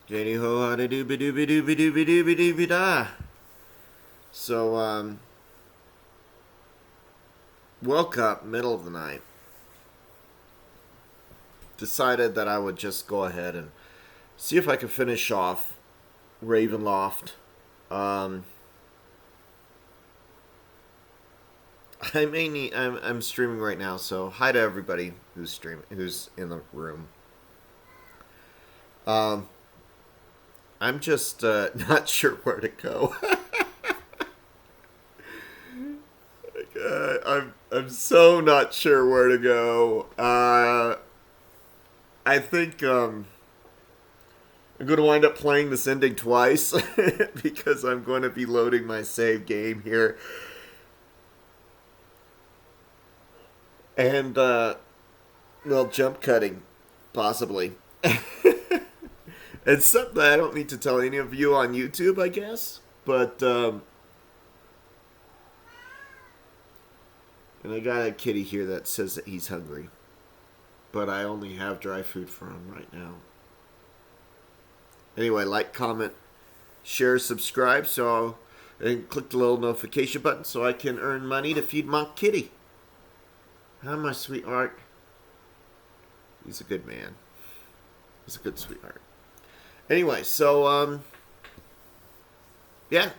Jady ho ha da dooby dooby dooby dooby dooby dooby da. So, woke up middle of the night. Decided that I would just go ahead and see if I could finish off Ravenloft. Um, I may need. I'm streaming right now, so hi to everybody who's in the room. Um, I'm just not sure where to go. I'm so not sure where to go. I think I'm going to wind up playing this ending twice because I'm going to be loading my save game here, and well, jump cutting, possibly. It's something I don't need to tell any of you on YouTube, I guess. But and I got a kitty here that says that he's hungry, but I only have dry food for him right now. Anyway, like, comment, share, subscribe, and click the little notification button so I can earn money to feed my kitty. How my sweetheart? He's a good man. He's a good sweetheart. Anyway, so yeah,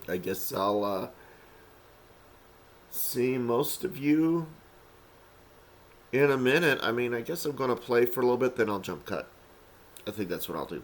I guess I'll see most of you in a minute. I mean, I guess I'm gonna play for a little bit, then I'll jump cut. I think that's what I'll do.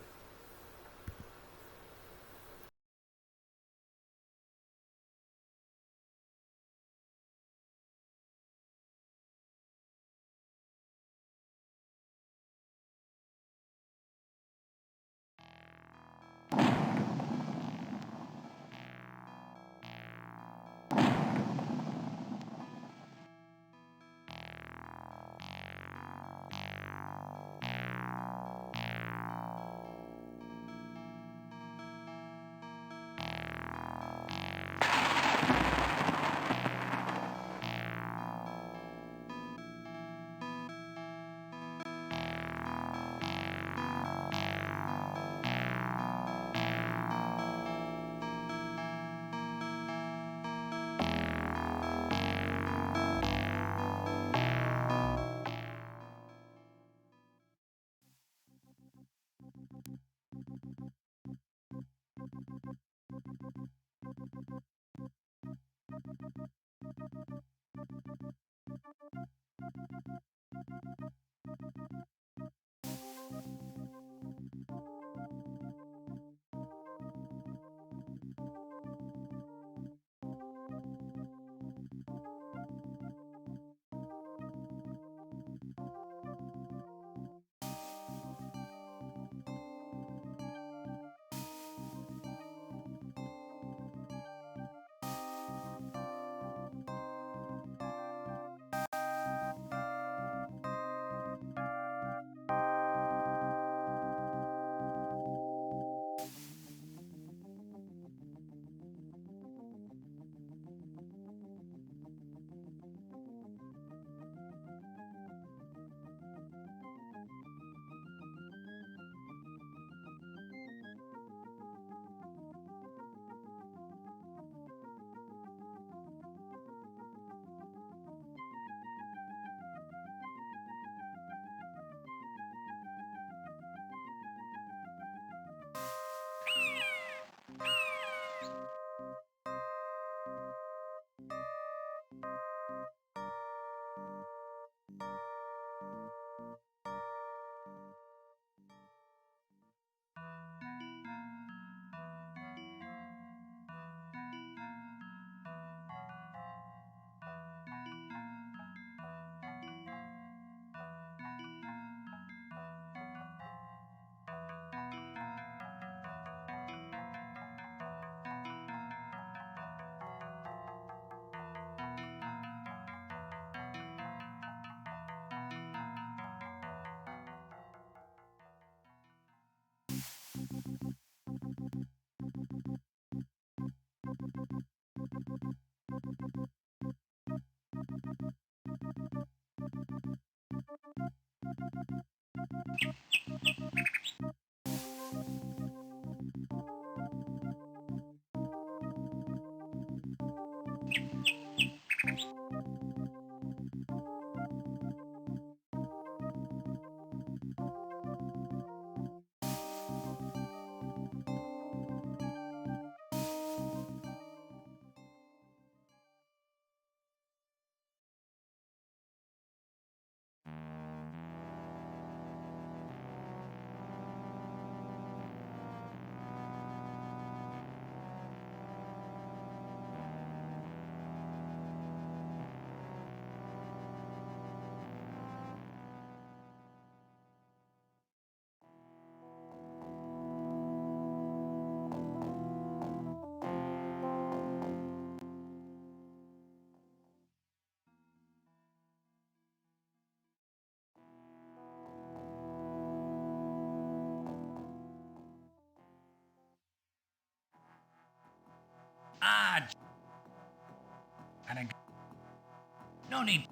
No need.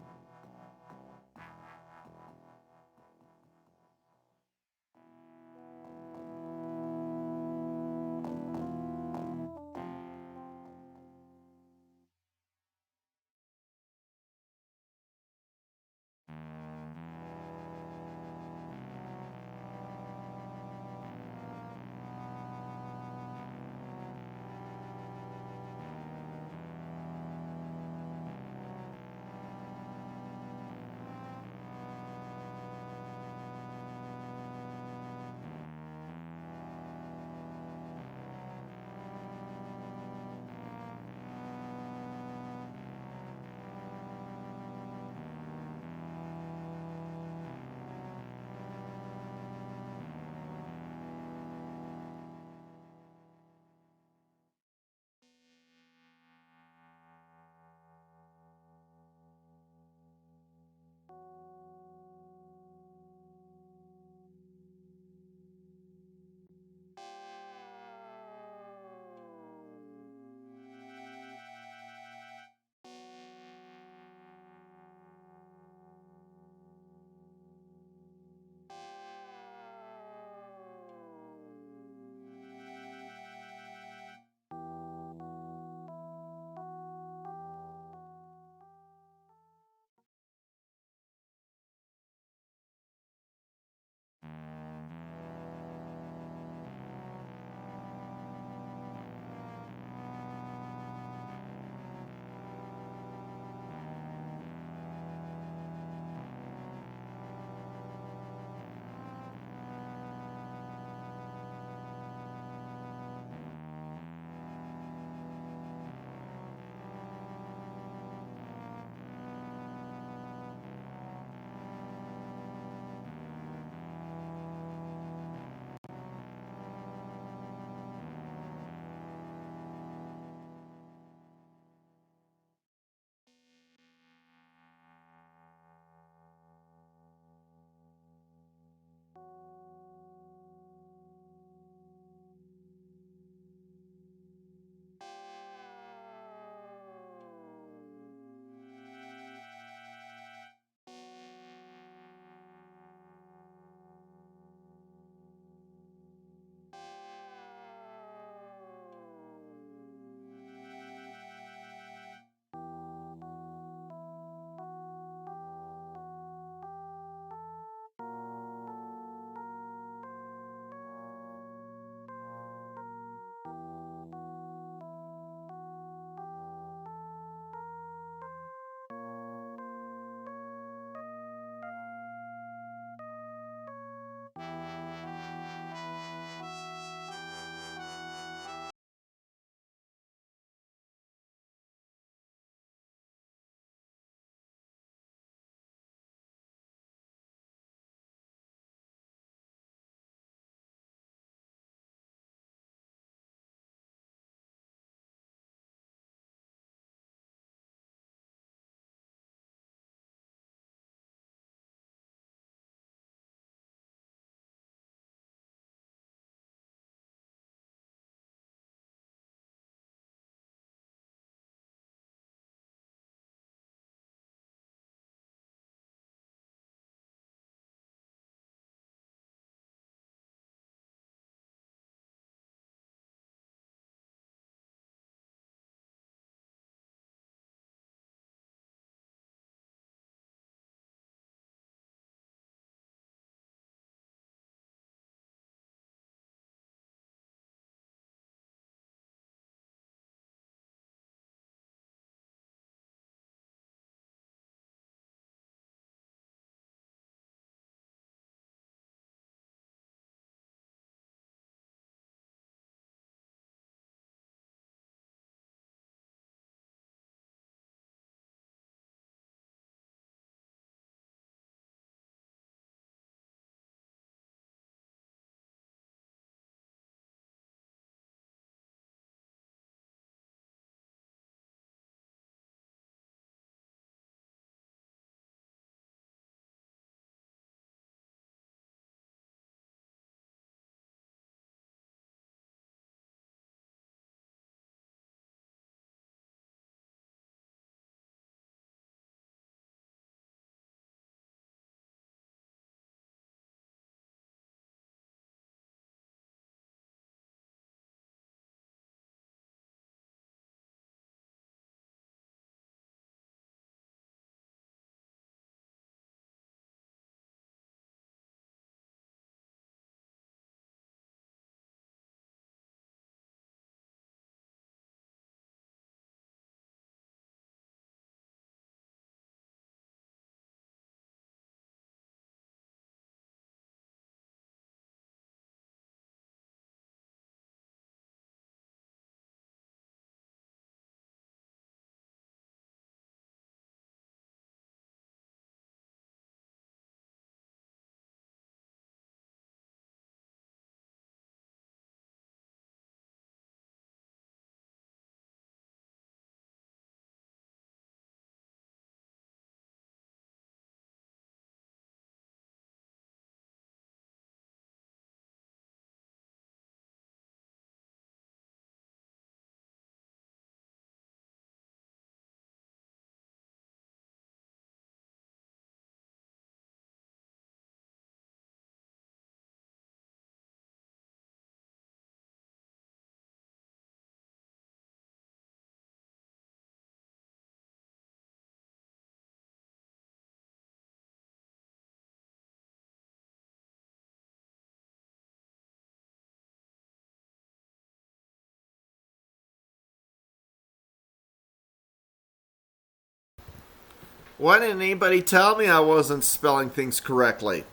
Why didn't anybody tell me I wasn't spelling things correctly?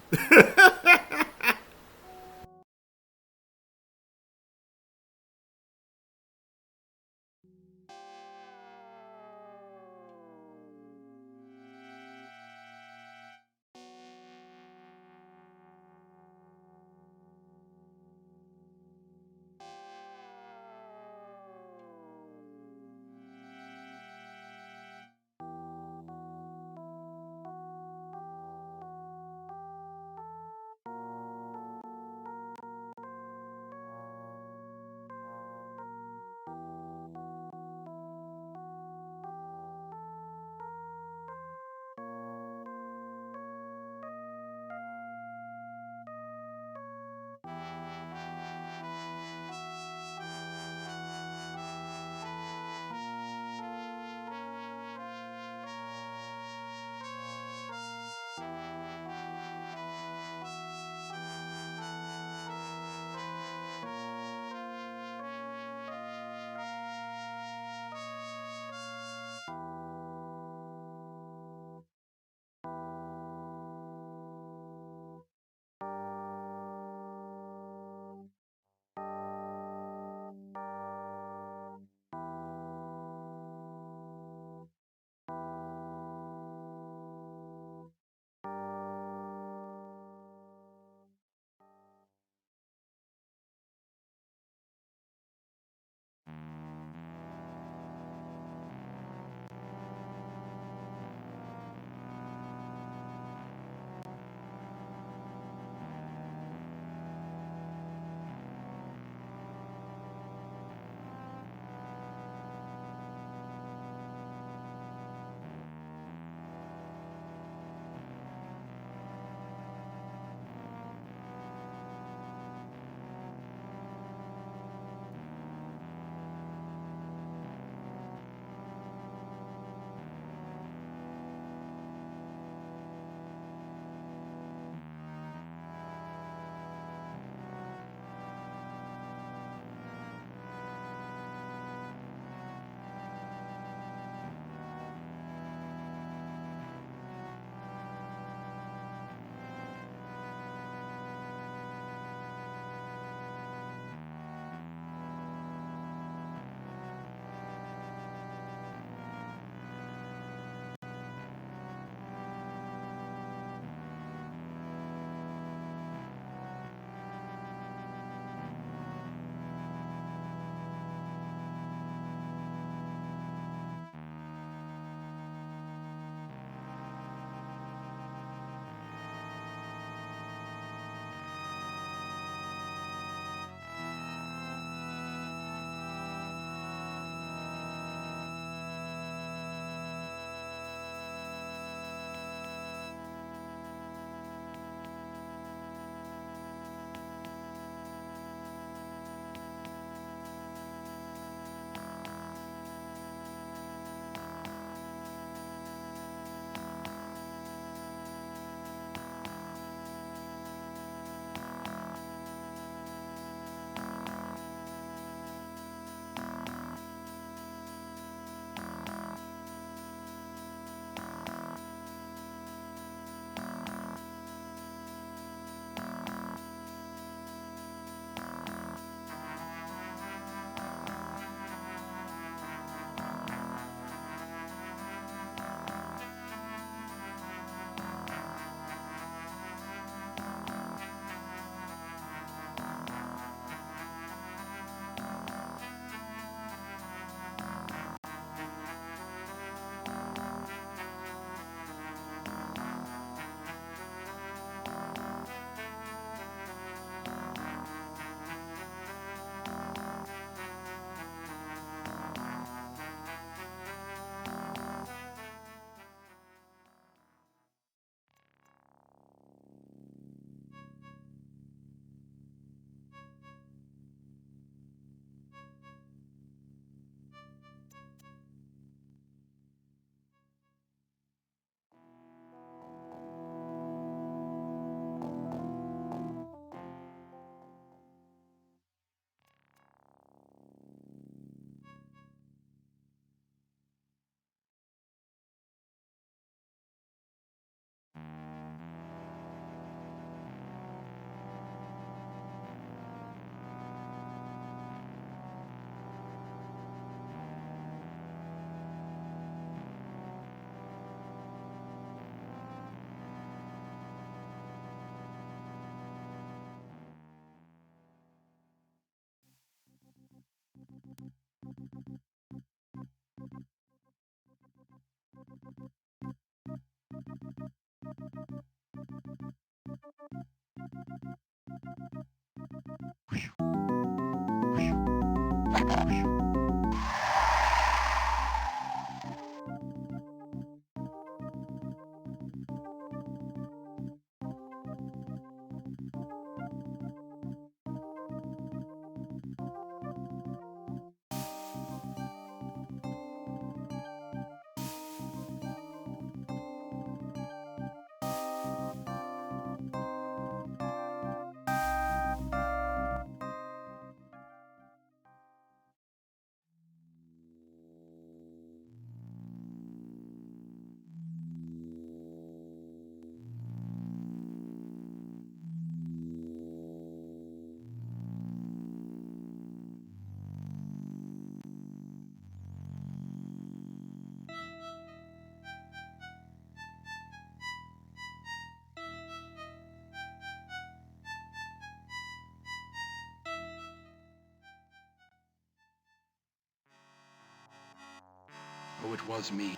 Oh, it was me.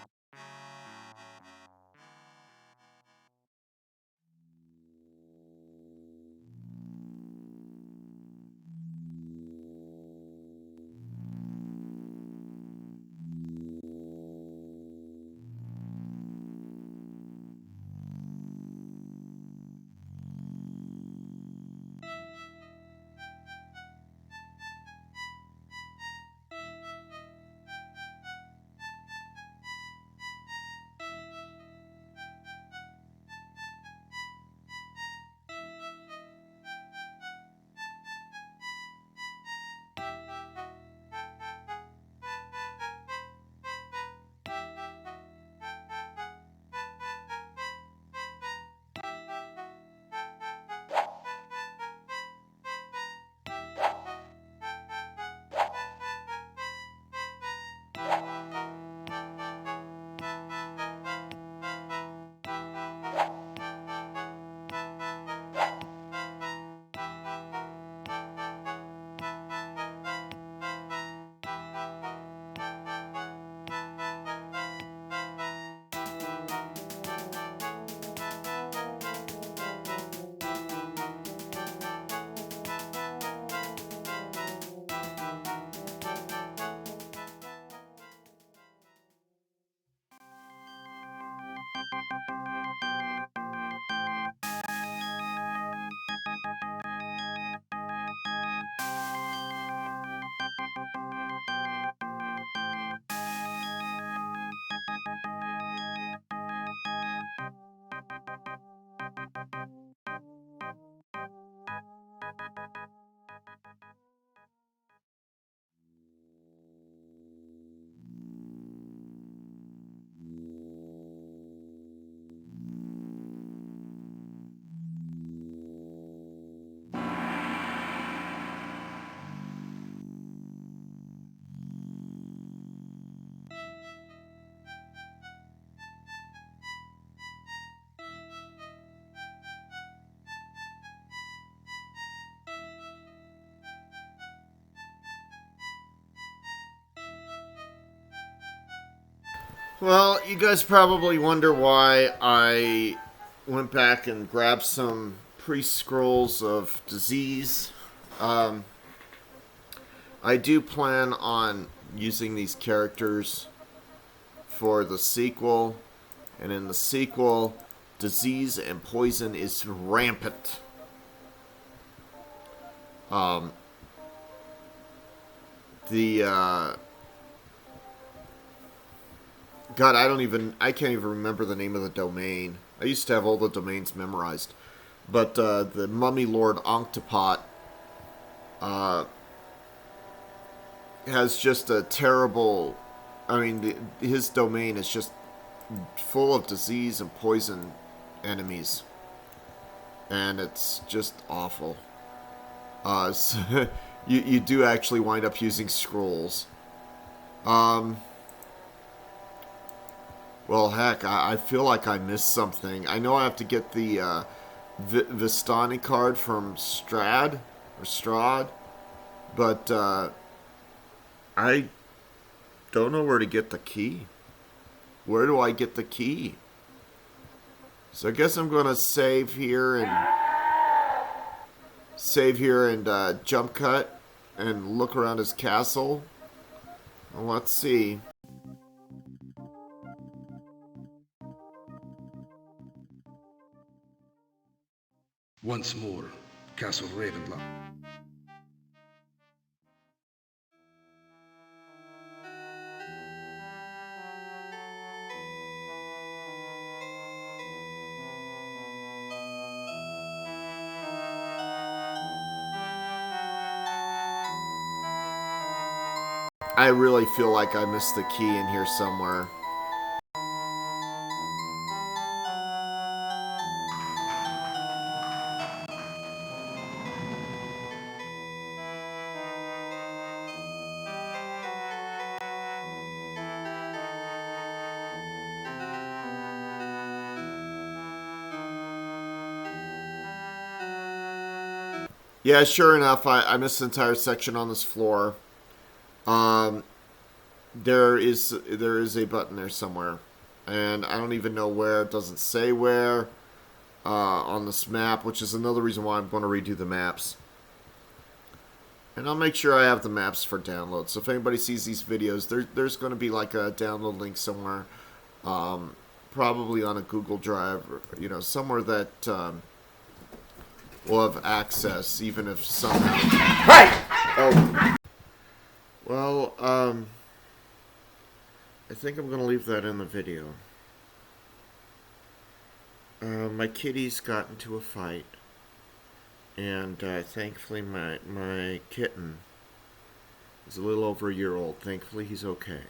Well, you guys probably wonder why I went back and grabbed some pre-scrolls of disease. Um, I do plan on using these characters for the sequel, and in the sequel, disease and poison is rampant. Um, the God, I can't even remember the name of the domain. I used to have all the domains memorized, but the Mummy Lord Octopot has just a terrible. I mean, his domain is just full of disease and poison enemies, and it's just awful. So you do actually wind up using scrolls. Um, well, heck, I feel like I missed something. I know I have to get the Vistani card from Strahd, but I don't know where to get the key. Where do I get the key? So I guess I'm gonna save here and jump cut and look around his castle. Well, let's see. Once more, Castle Ravenloft. I really feel like I missed the key in here somewhere. Yeah, sure enough, I missed the entire section on this floor. Um, there is a button there somewhere, and I don't even know where. It doesn't say where on this map, which is another reason why I'm going to redo the maps. And I'll make sure I have the maps for download. So if anybody sees these videos, there's going to be like a download link somewhere, probably on a Google Drive, or somewhere that will have access, even if somehow. Right. Oh. Well, I think I'm going to leave that in the video. My kitties got into a fight, and thankfully my kitten is a little over a year old. Thankfully he's okay.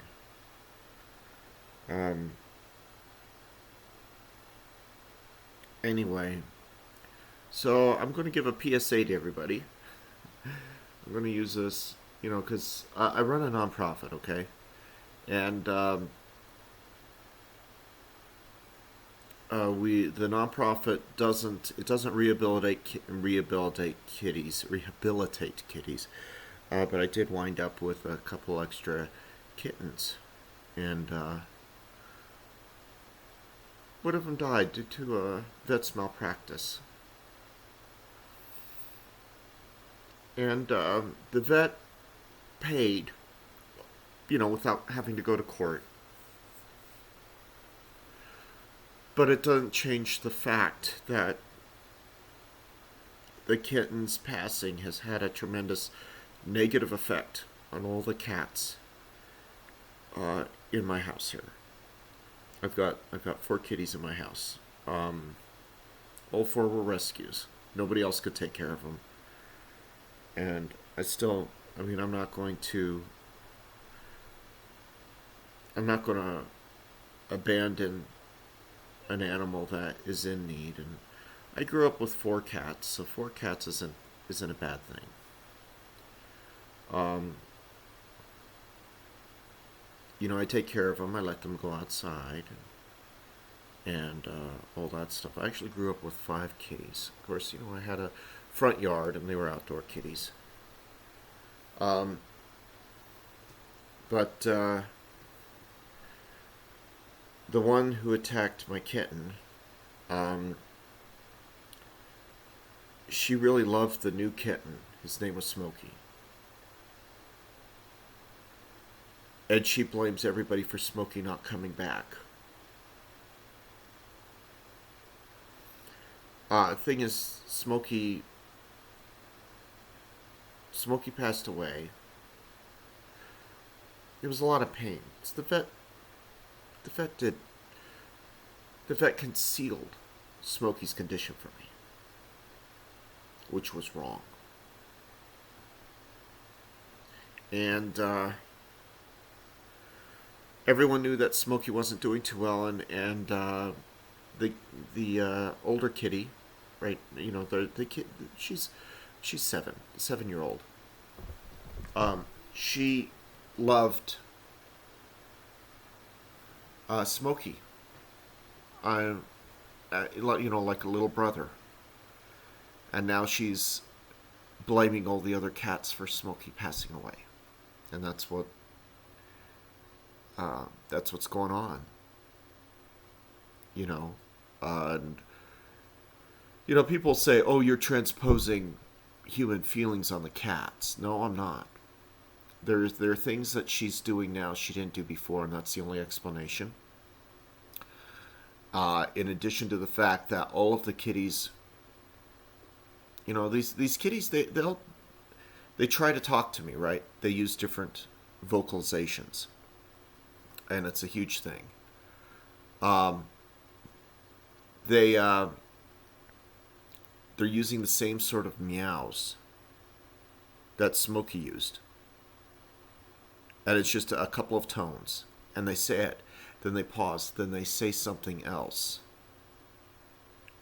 Anyway, so I'm going to give a PSA to everybody. I'm going to use this, because I run a nonprofit, okay? And the nonprofit doesn't rehabilitate kitties, but I did wind up with a couple extra kittens, and one of them died due to a vet's malpractice. And the vet paid, without having to go to court. But it doesn't change the fact that the kitten's passing has had a tremendous negative effect on all the cats in my house here. I've got 4 kitties in my house. All 4 were rescues. Nobody else could take care of them. And I'm not going to abandon an animal that is in need. And I grew up with 4 cats, so 4 cats isn't a bad thing. I take care of them. I let them go outside and all that stuff. I actually grew up with 5 kitties. Of course, I had a front yard, and they were outdoor kitties. But the one who attacked my kitten, she really loved the new kitten. His name was Smokey. And she blames everybody for Smokey not coming back. Thing is, Smokey passed away. It was a lot of pain. The vet concealed Smokey's condition from me, which was wrong. And everyone knew that Smokey wasn't doing too well, and the older kitty, right? The kid, she's 7-year-old. She loved Smokey. Like a little brother. And now she's blaming all the other cats for Smokey passing away, and that's what's going on. And people say, "Oh, you're transposing, human feelings on the cats. No, I'm not. There are things that she's doing now she didn't do before, and that's the only explanation. In addition to the fact that all of the kitties, these kitties, they try to talk to me, right? They use different vocalizations, and it's a huge thing. They're using the same sort of meows that Smokey used, and it's just a couple of tones, and they say it, then they pause, then they say something else,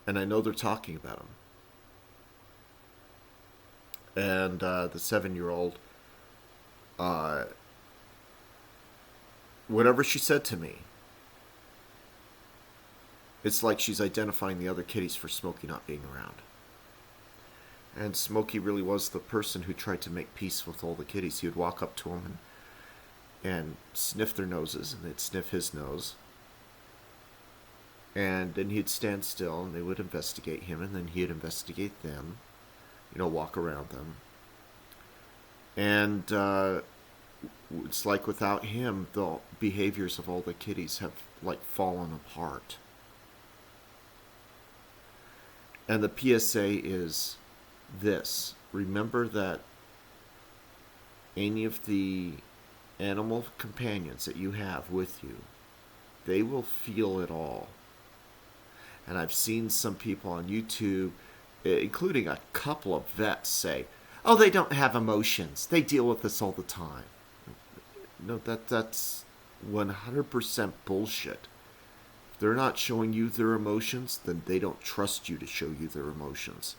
and I know they're talking about him. And the 7-year-old, whatever she said to me, it's like she's identifying the other kitties for Smokey not being around. And Smokey really was the person who tried to make peace with all the kitties. He would walk up to them and sniff their noses, and they'd sniff his nose. And then he'd stand still, and they would investigate him, and then he'd investigate them, walk around them. And it's like without him, the behaviors of all the kitties have, fallen apart. And the PSA is this. Remember that any of the animal companions that you have with you, they will feel it all. And I've seen some people on YouTube, including a couple of vets, say, "Oh, they don't have emotions. They deal with this all the time." No, that's 100% bullshit. If they're not showing you their emotions, then they don't trust you to show you their emotions.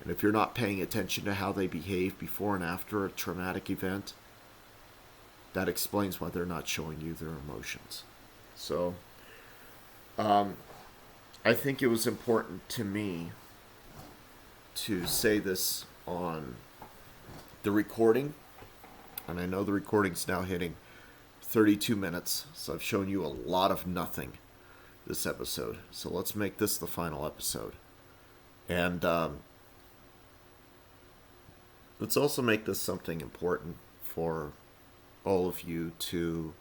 And if you're not paying attention to how they behave before and after a traumatic event, that explains why they're not showing you their emotions. So, I think it was important to me to say this on the recording, and I know the recording's now hitting 32 minutes, so I've shown you a lot of nothing this episode. So let's make this the final episode. And let's also make this something important for all of you to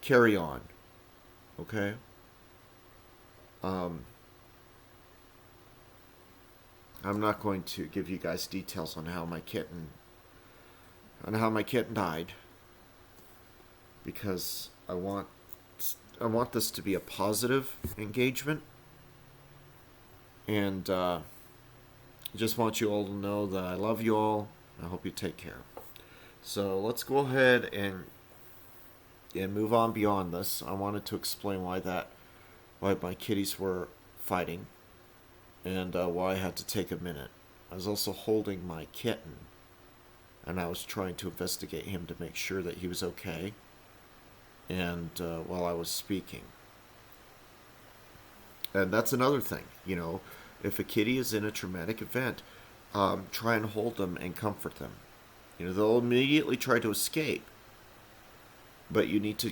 carry on. Okay? I'm not going to give you guys details on how my kitten died, because I want this to be a positive engagement, and I just want you all to know that I love you all. I hope you take care. So let's go ahead and move on beyond this. I wanted to explain why my kitties were fighting, and why I had to take a minute. I was also holding my kitten, and I was trying to investigate him to make sure that he was okay, and while I was speaking. And that's another thing, if a kitty is in a traumatic event, try and hold them and comfort them. They'll immediately try to escape, but you need to,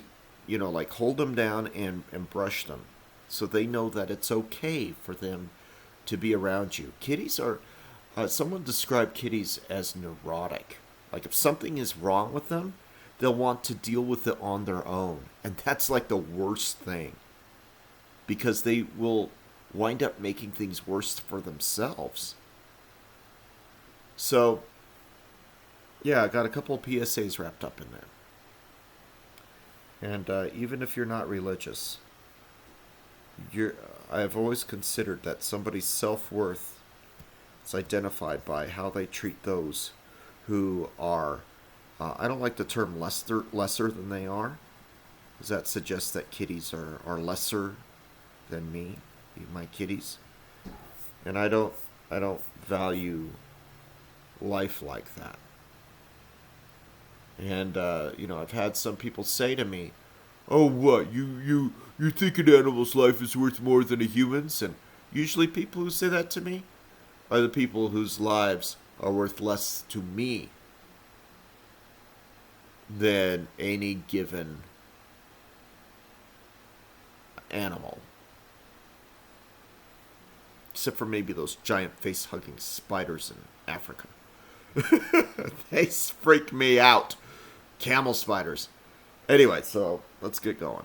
hold them down and brush them, so they know that it's okay for them to be around you. Kitties are, someone described kitties as neurotic. Like if something is wrong with them, they'll want to deal with it on their own. And that's like the worst thing, because they will wind up making things worse for themselves. So, yeah, I got a couple of PSAs wrapped up in there. And even if you're not religious, I've always considered that somebody's self-worth is identified by how they treat those who are, I don't like the term lesser than they are, because that suggests that kitties are lesser than me, my kitties. And I don't value life like that. And I've had some people say to me, "Oh, what, you think an animal's life is worth more than a human's?" And usually people who say that to me are the people whose lives are worth less to me than any given animal. Except for maybe those giant face-hugging spiders in Africa. They freak me out. Camel spiders. Anyway, so let's get going.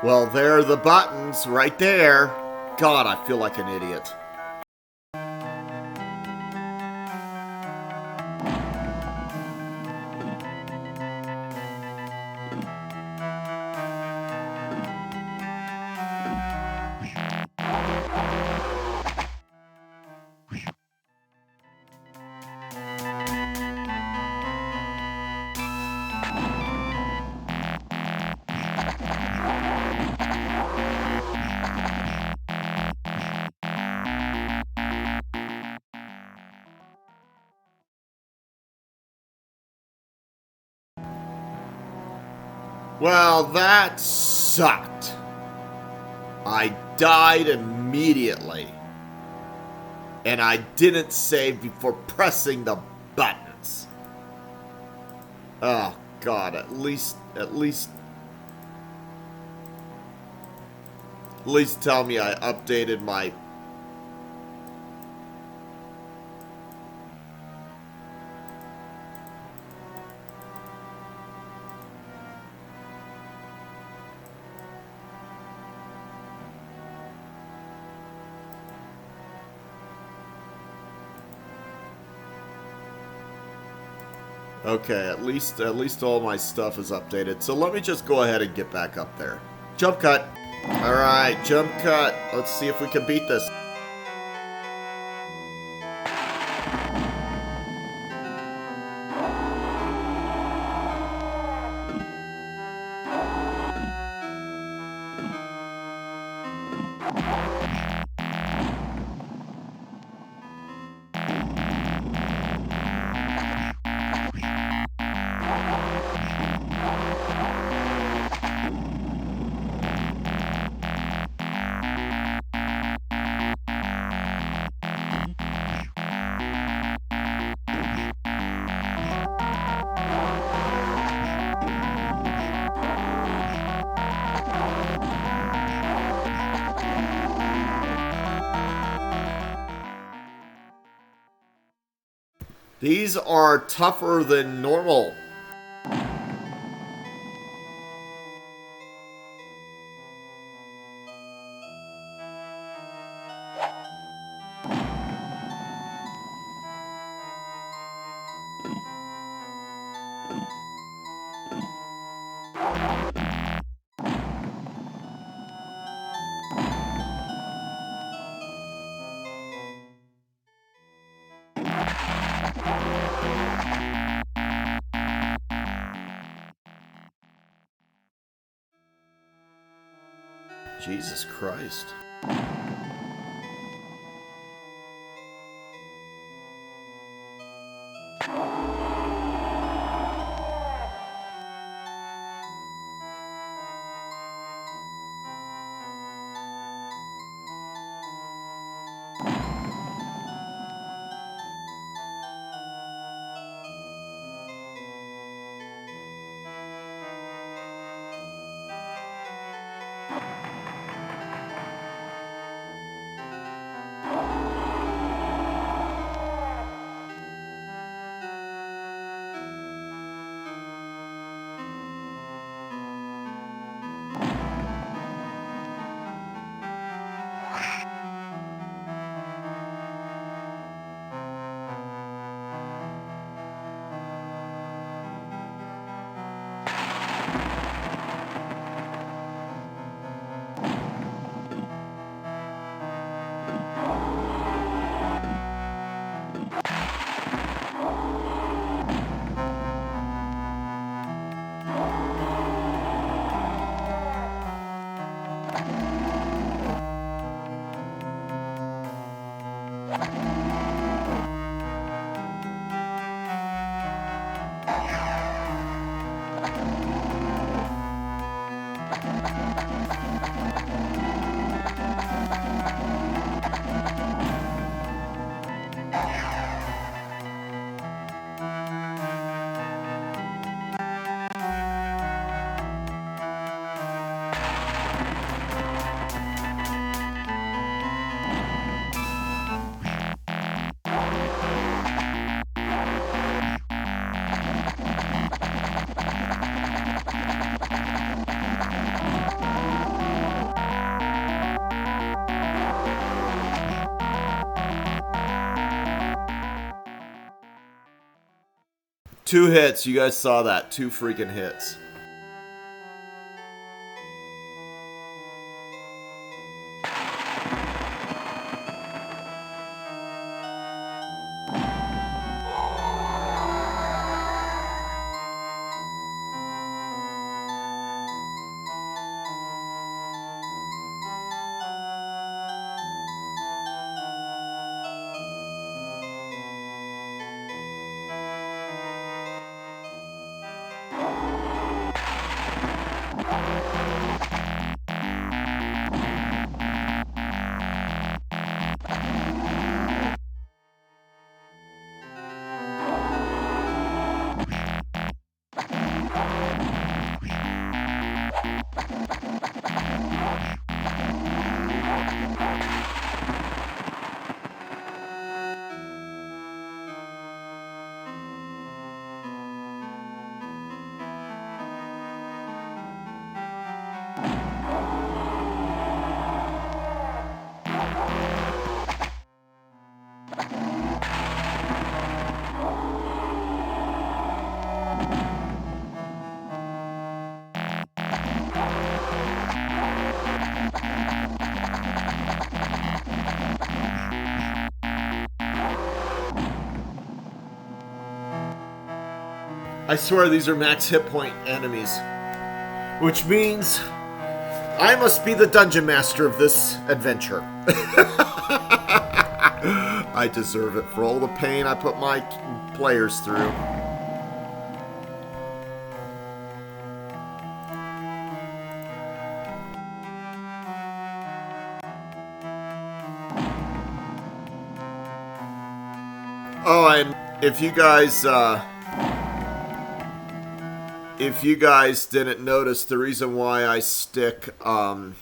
Well, there are the buttons right there. God, I feel like an idiot. Well, that sucked. I died immediately. And I didn't save before pressing the buttons. Oh, God, at least tell me I updated my... Okay, at least all my stuff is updated. So let me just go ahead and get back up there. Jump cut. All right, jump cut. Let's see if we can beat this. These are tougher than normal. Jesus Christ. Two hits. You guys saw that. Two freaking hits. I swear these are max hit point enemies. Which means I must be the dungeon master of this adventure. I deserve it for all the pain I put my players through. Oh, and if you guys didn't notice, the reason why I stick or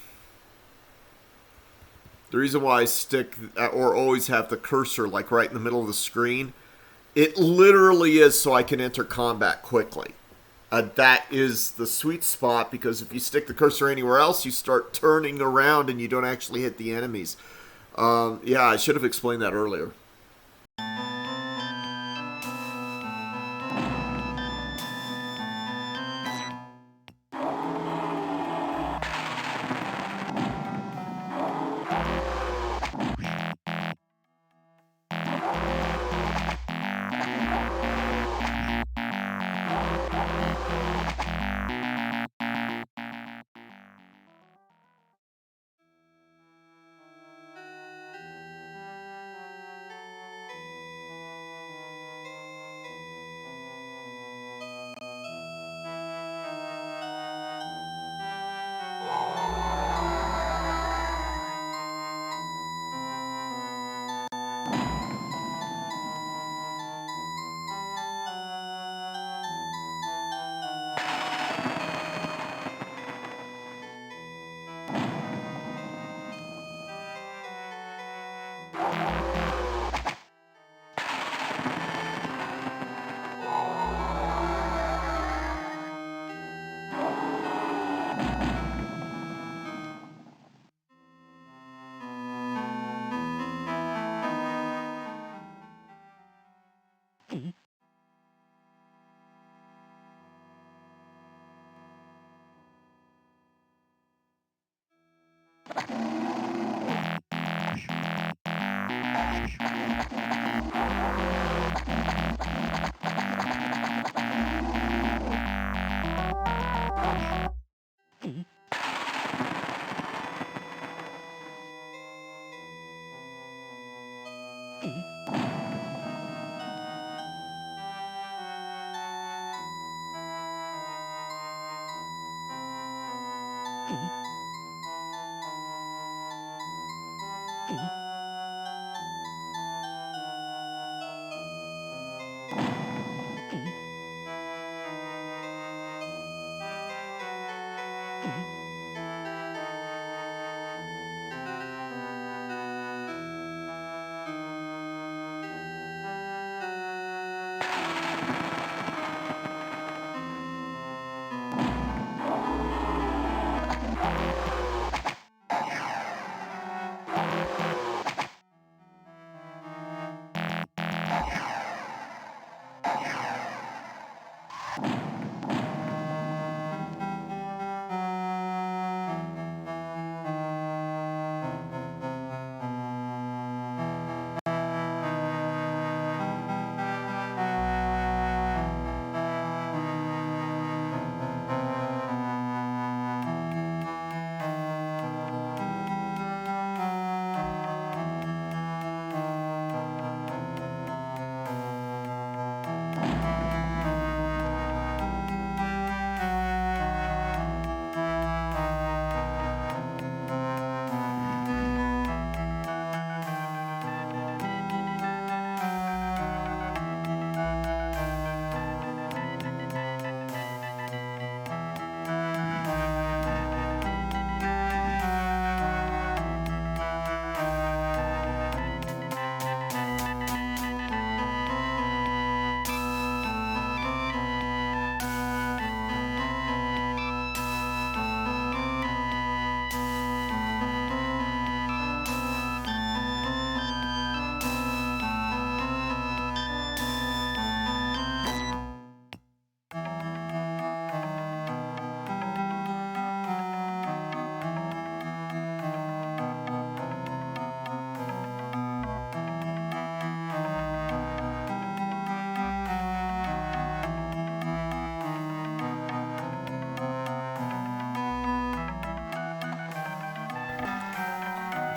always have the cursor like right in the middle of the screen It literally is so I can enter combat quickly. That is the sweet spot, because if you stick the cursor anywhere else, you start turning around and you don't actually hit the enemies. Yeah, I should have explained that earlier.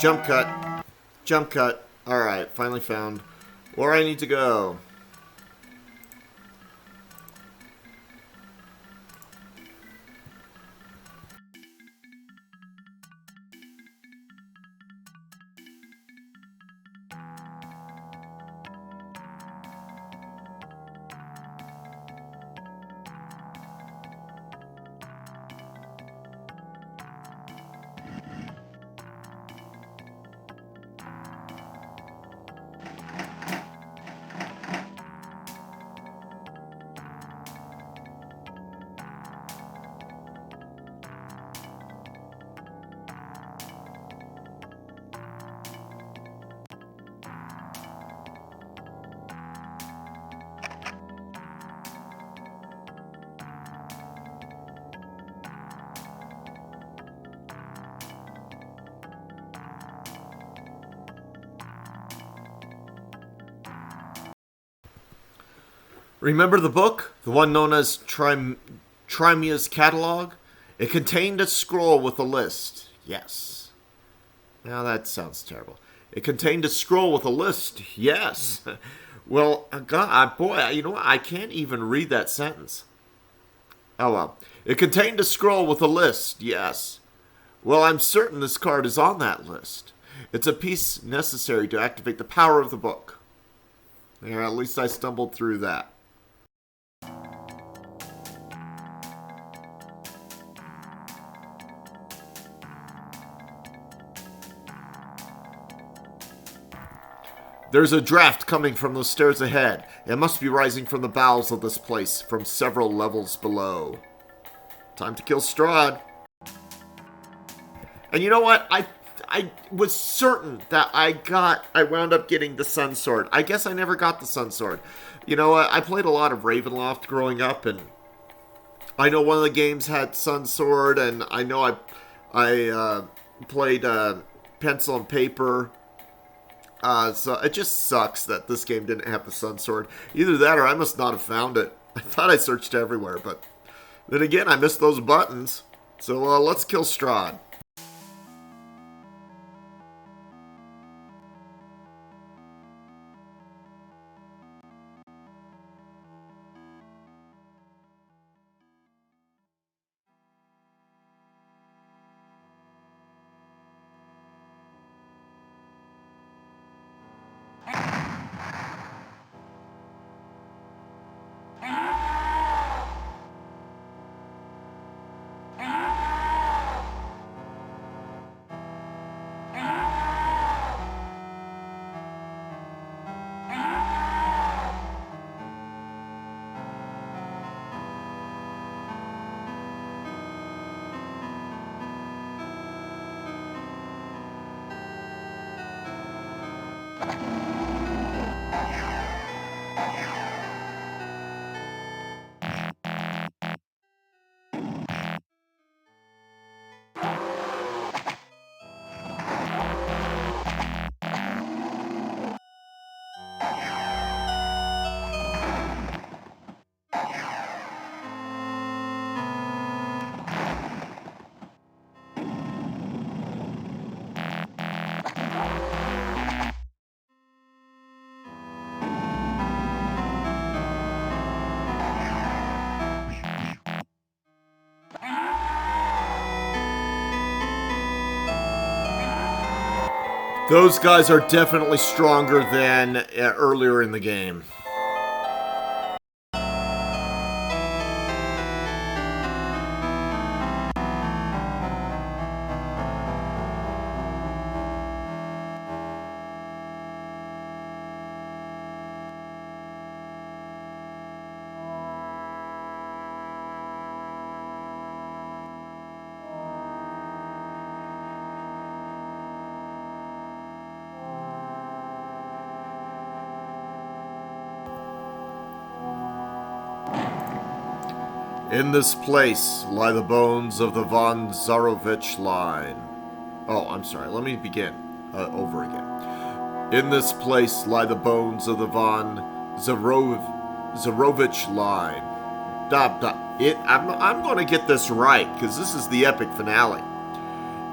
Jump cut. Jump cut. Alright, finally found where I need to go. Remember the book? The one known as Trimia's Catalog? It contained a scroll with a list. Yes. Now that sounds terrible. It contained a scroll with a list. Yes. Well, God, boy, you know what? I can't even read that sentence. Oh well. It contained a scroll with a list. Yes. Well, I'm certain this card is on that list. It's a piece necessary to activate the power of the book. Yeah, at least I stumbled through that. There's a draft coming from the stairs ahead. It must be rising from the bowels of this place, from several levels below. Time to kill Strahd. And you know what? I was certain that I wound up getting the Sun Sword. I guess I never got the Sun Sword. You know what? I played a lot of Ravenloft growing up, and I know one of the games had Sun Sword, and I know I played Pencil and Paper. So it just sucks that this game didn't have the Sun Sword. Either that or I must not have found it. I thought I searched everywhere, but then again, I missed those buttons. So let's kill Strahd. Those guys are definitely stronger than earlier in the game. In this place lie the bones of the von Zarovich line. Oh, I'm sorry. Let me begin over again. In this place lie the bones of the von Zarovich line. I'm going to get this right because this is the epic finale.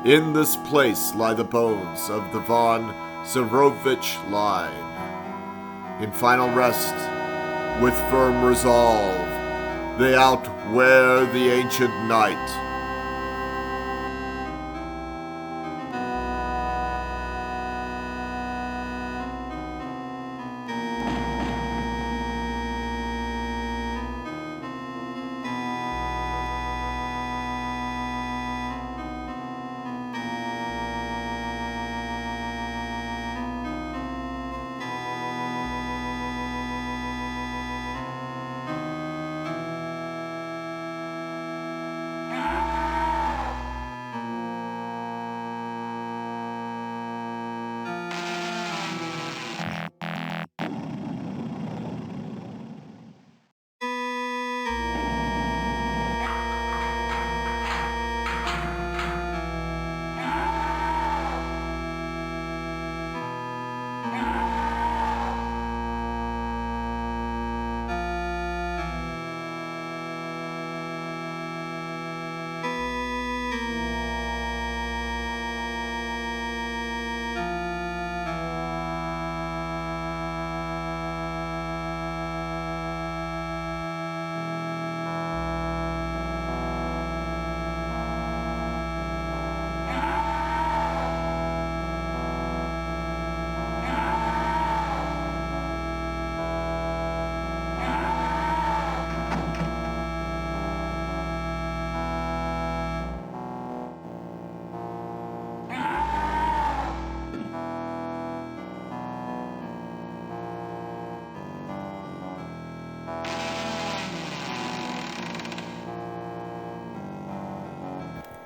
In this place lie the bones of the von Zarovich line. In final rest, with firm resolve, they outwear the ancient night.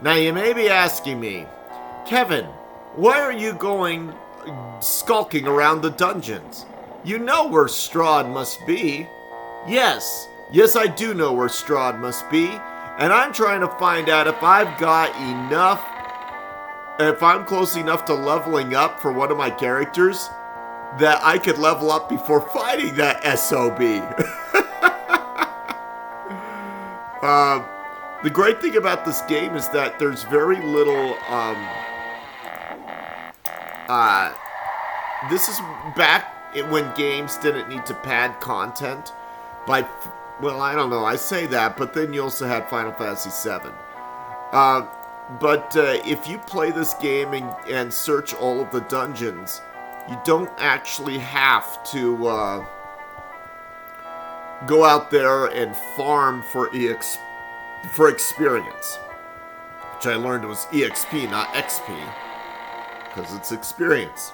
Now you may be asking me, Kevin, why are you going skulking around the dungeons? You know where Strahd must be. Yes, I do know where Strahd must be, and I'm trying to find out if I've got enough, if I'm close enough to leveling up for one of my characters that I could level up before fighting that SOB. The great thing about this game is that there's very little, this is back when games didn't need to pad content by, well, I don't know, I say that, but then you also had Final Fantasy VII. But if you play this game and search all of the dungeons, you don't actually have to go out there and farm for experience, which I learned was EXP, not XP, because it's experience.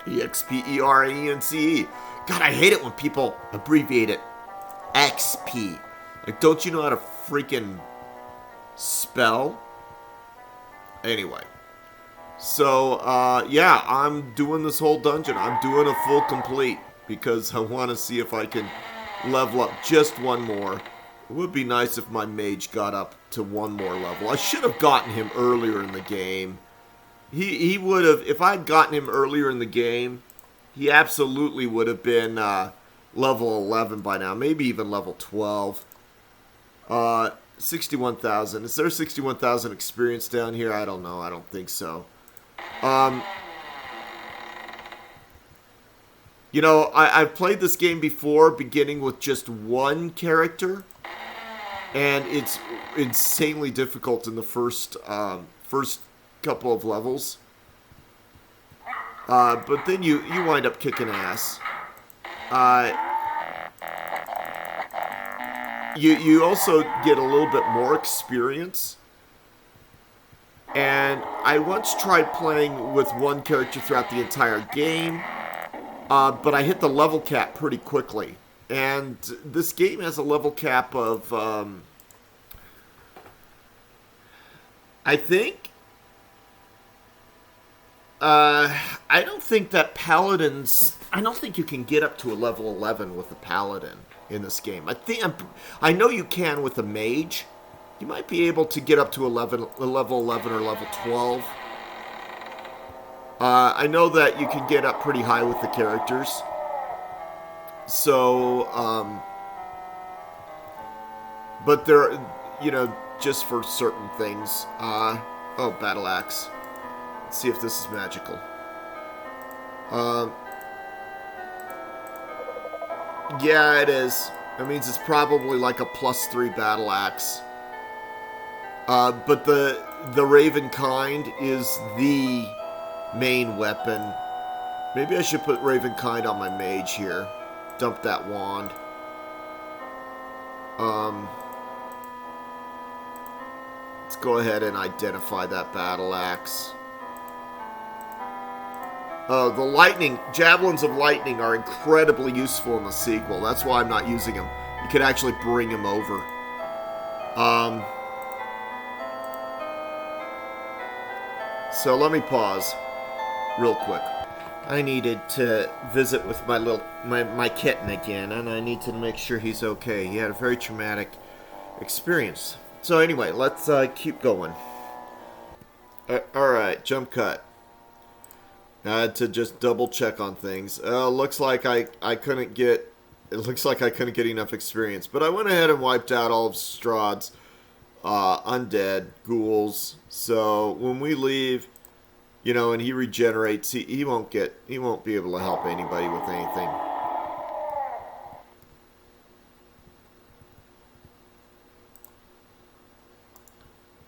EXPERENCE. God, I hate it when people abbreviate it. XP. Like, don't you know how to freaking spell? Anyway. So, yeah, I'm doing this whole dungeon. I'm doing a full complete because I want to see if I can level up just one more. It would be nice if my mage got up to one more level. I should have gotten him earlier in the game. He would have, if I'd gotten him earlier in the game, he absolutely would have been level 11 by now, maybe even level 12. 61,000. Is there 61,000 experience down here? I don't know. I don't think so. You know, I've played this game before, beginning with just one character, and it's insanely difficult in the first couple of levels. But then you wind up kicking ass. You also get a little bit more experience. And I once tried playing with one character throughout the entire game, but I hit the level cap pretty quickly. And this game has a level cap of, I think, I don't think that paladins, I don't think you can get up to a level 11 with a paladin in this game. I know you can with a mage. You might be able to get up to a level 11 or level 12. I know that you can get up pretty high with the characters. So, but there, you know, just for certain things. Oh, battle axe. Let's see if this is magical. Yeah, it is. That means it's probably like a +3 battle axe. But the Raven kind is the main weapon. Maybe I should put Raven kind on my mage here. Dump that wand. Let's go ahead and identify that battle axe. The lightning, javelins of lightning are incredibly useful in the sequel. That's why I'm not using them. You could actually bring him over. So let me pause real quick. I needed to visit with my kitten again, and I need to make sure he's okay. He had a very traumatic experience. So anyway, let's keep going. Alright, jump cut. I had to just double check on things. Looks like I couldn't get enough experience, but I went ahead and wiped out all of Strahd's undead ghouls. So when we leave, you know, and he regenerates, he won't be able to help anybody with anything.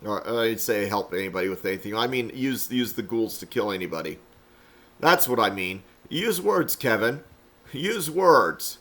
Or I'd say help anybody with anything. I mean use the ghouls to kill anybody. That's what I mean. Use words, Kevin. Use words.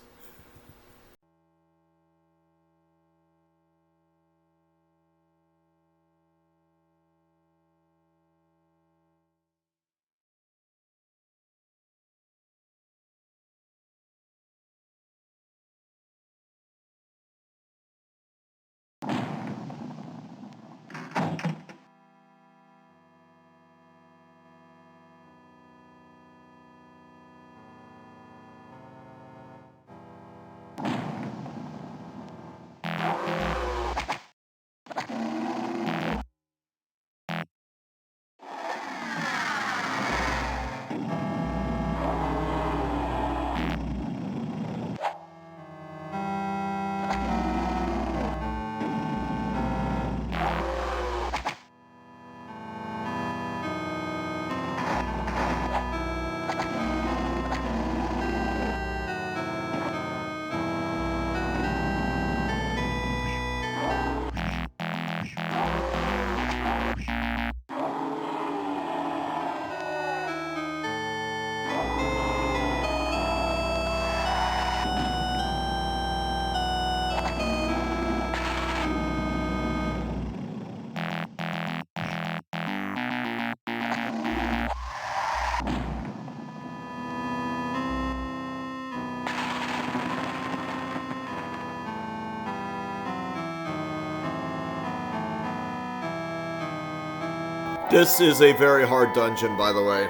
This is a very hard dungeon, by the way.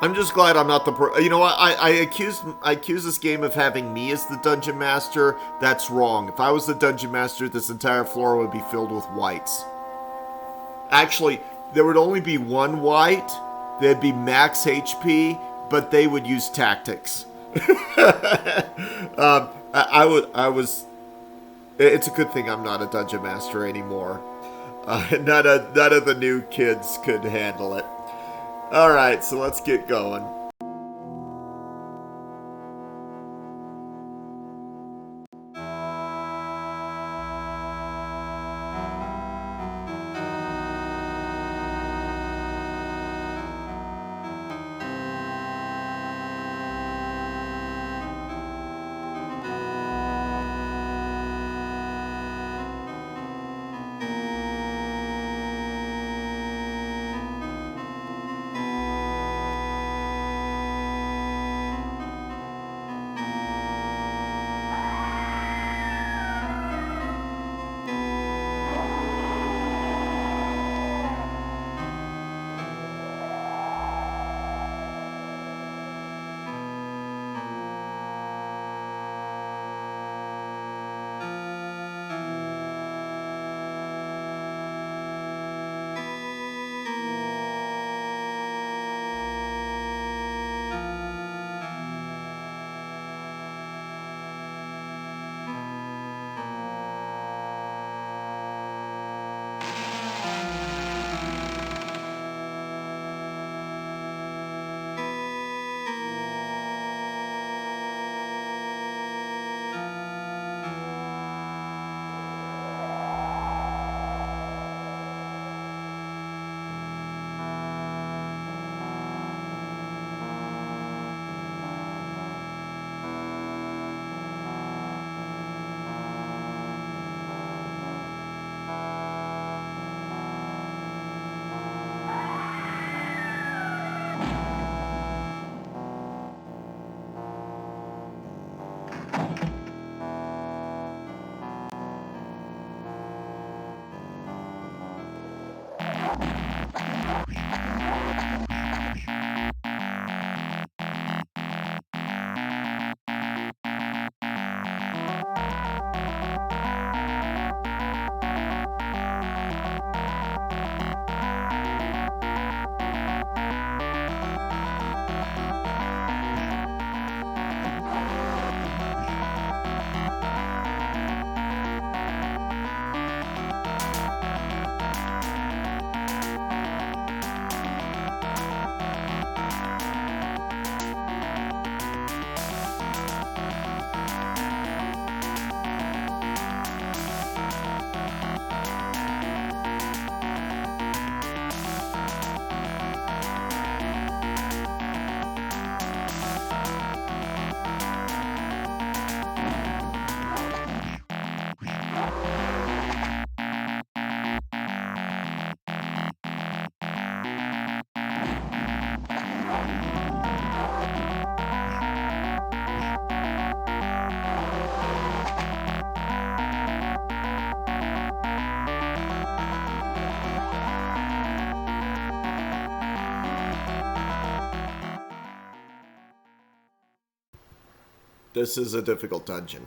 I'm just glad I'm not the you know what? I accuse this game of having me as the dungeon master. That's wrong. If I was the dungeon master, this entire floor would be filled with whites. Actually, there would only be one white. They'd be max HP, but they would use tactics. I was. It's a good thing I'm not a dungeon master anymore. None of the new kids could handle it. All right, so let's get going. This is a difficult dungeon.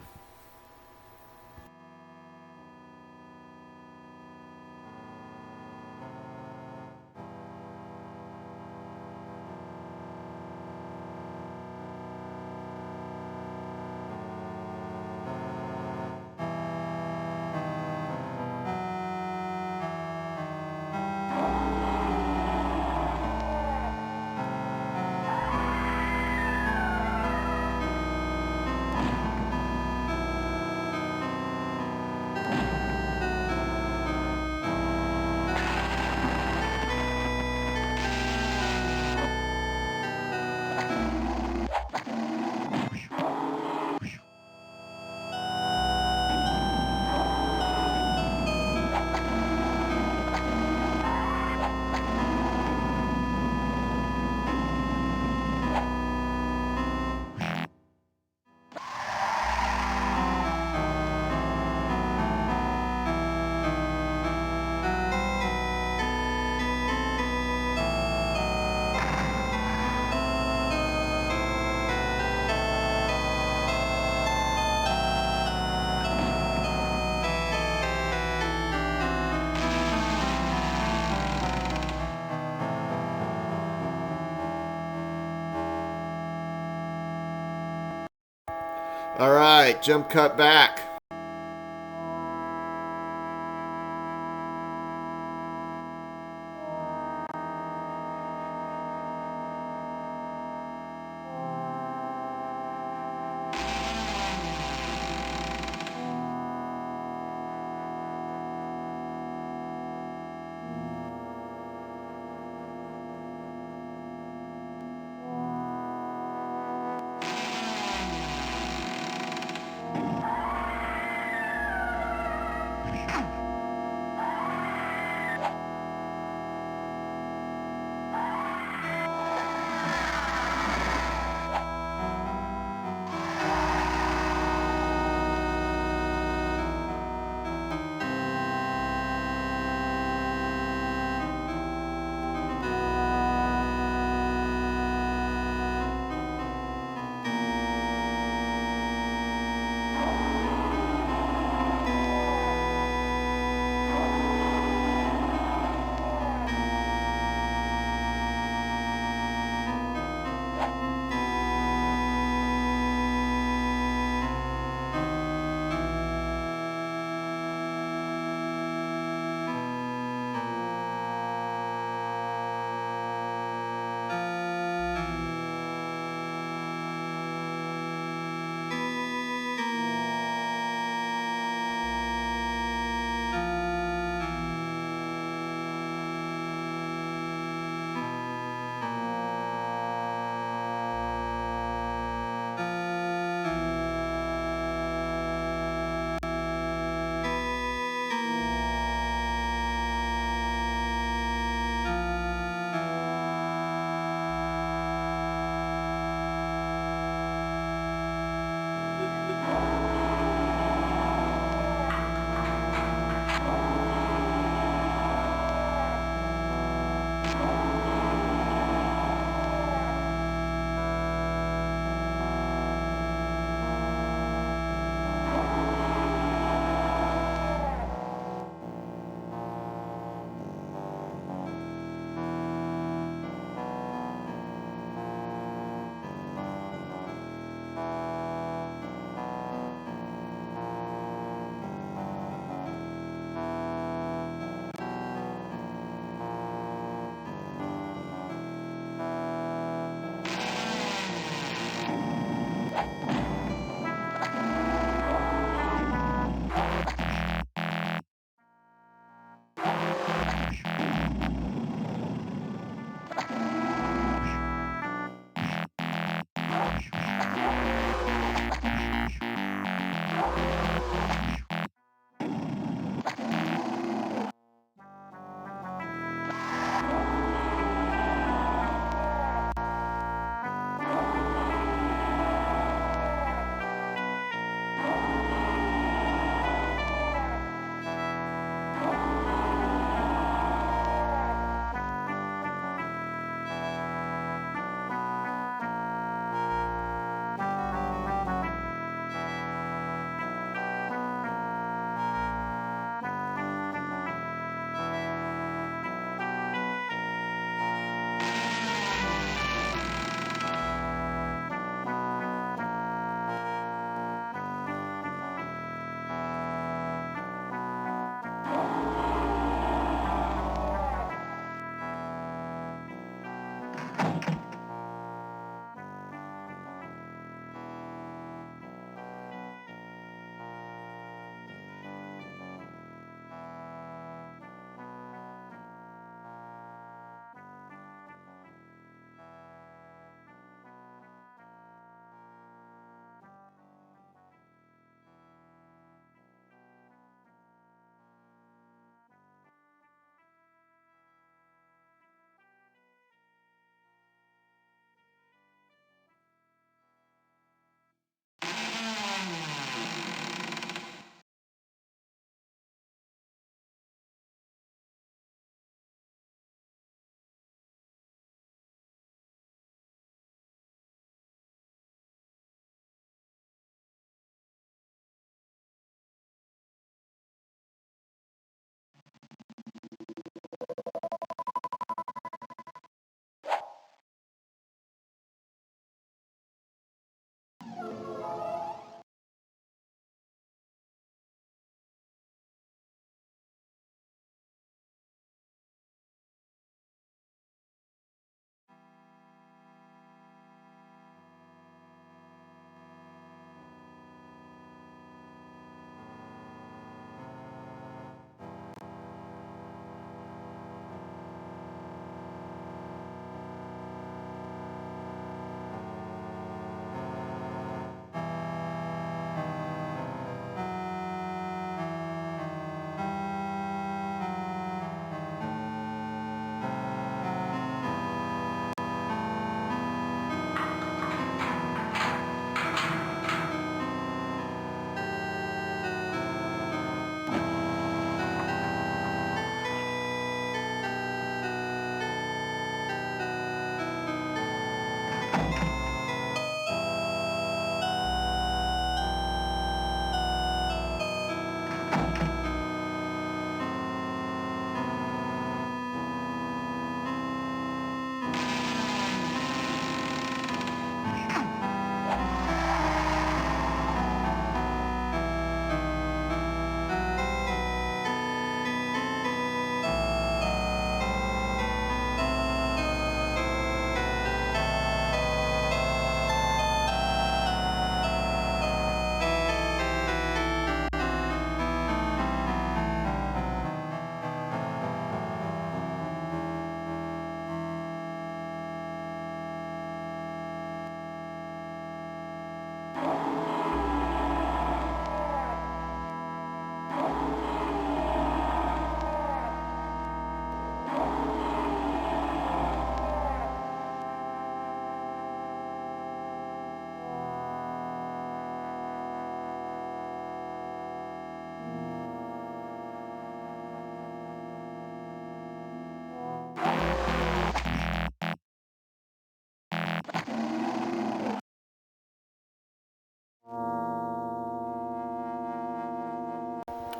All right, jump cut back.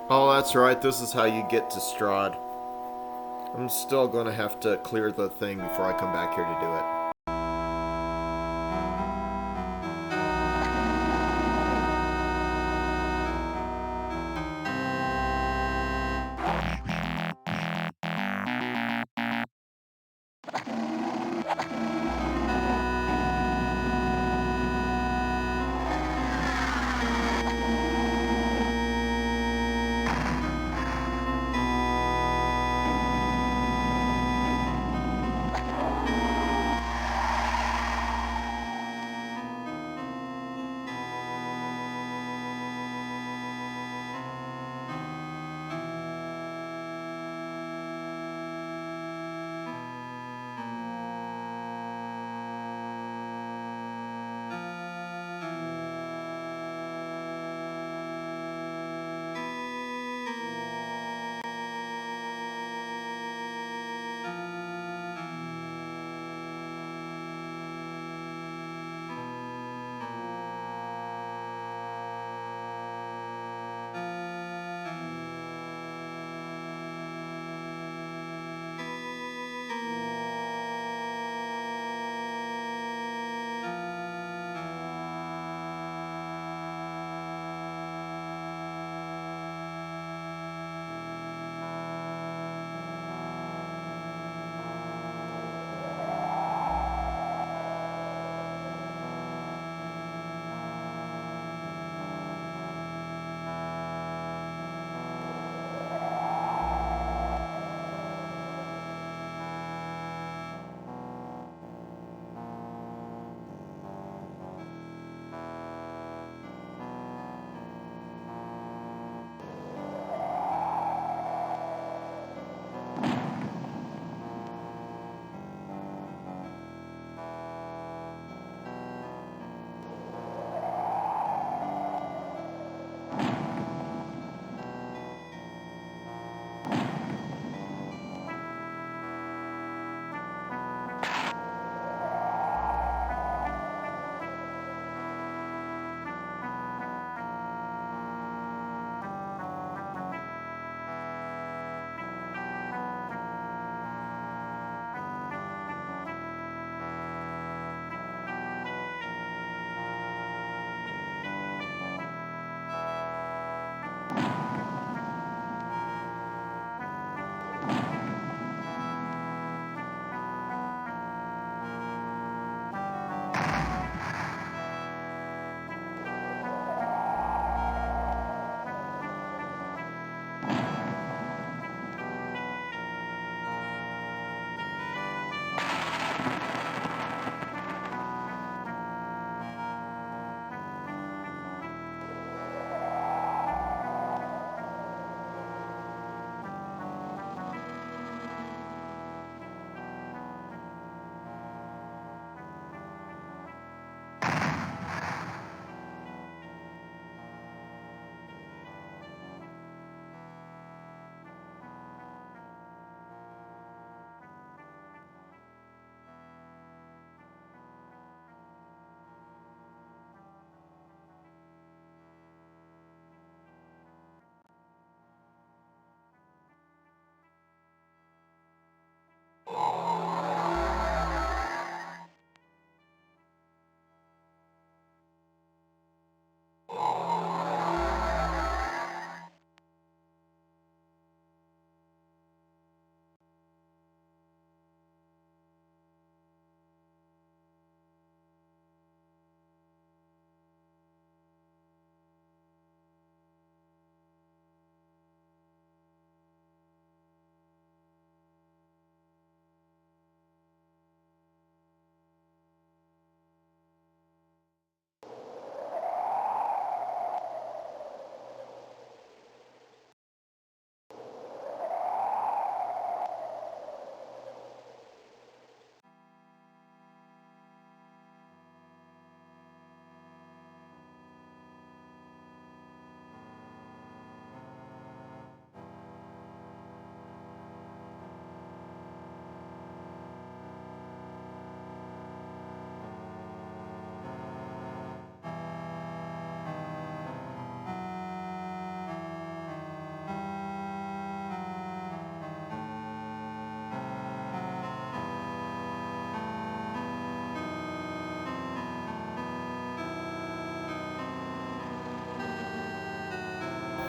Oh, that's right. This is how you get to Strahd. I'm still going to have to clear the thing before I come back here to do it.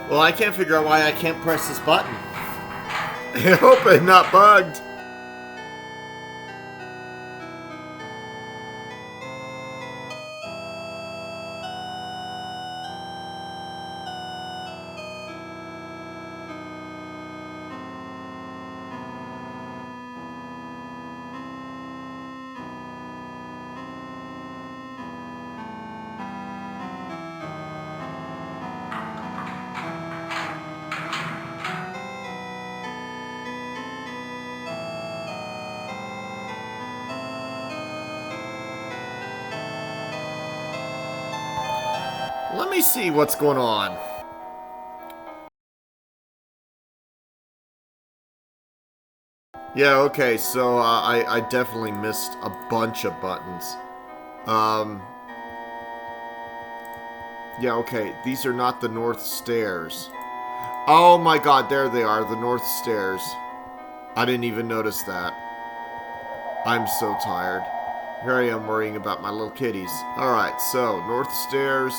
Well, I can't figure out why I can't press this button. I hope I'm not bugged. Let me see what's going on. Yeah, okay, so I definitely missed a bunch of buttons. Um, yeah, okay, these are not the north stairs. Oh my god, there they are, the north stairs. I didn't even notice that. I'm so tired. Here I am worrying about my little kitties. Alright, so, north stairs.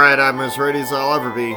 Alright, I'm as ready as I'll ever be.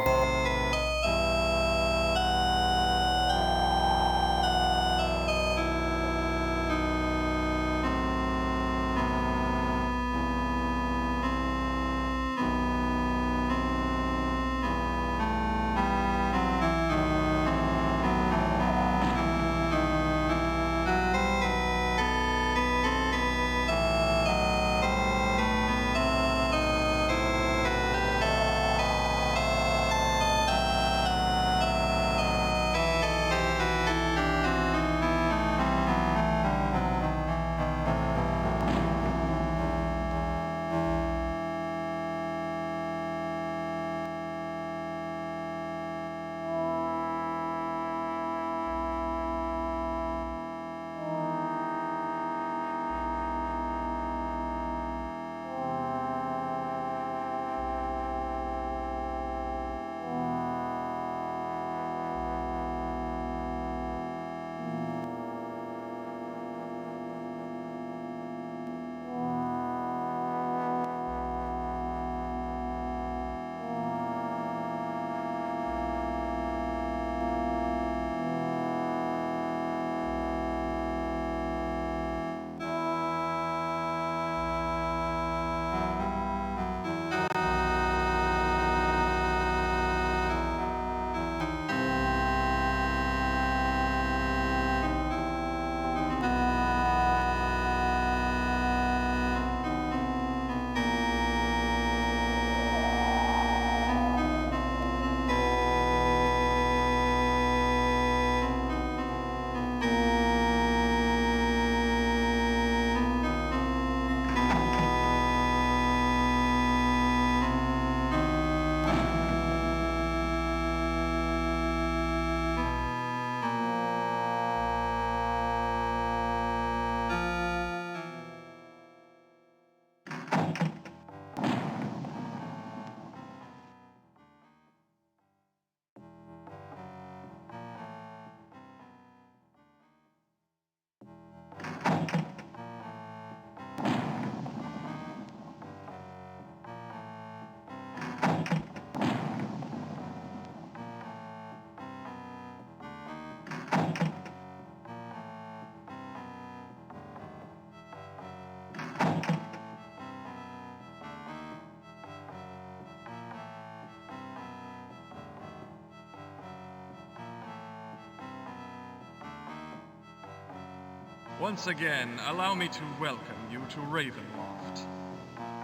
Once again, allow me to welcome you to Ravenloft.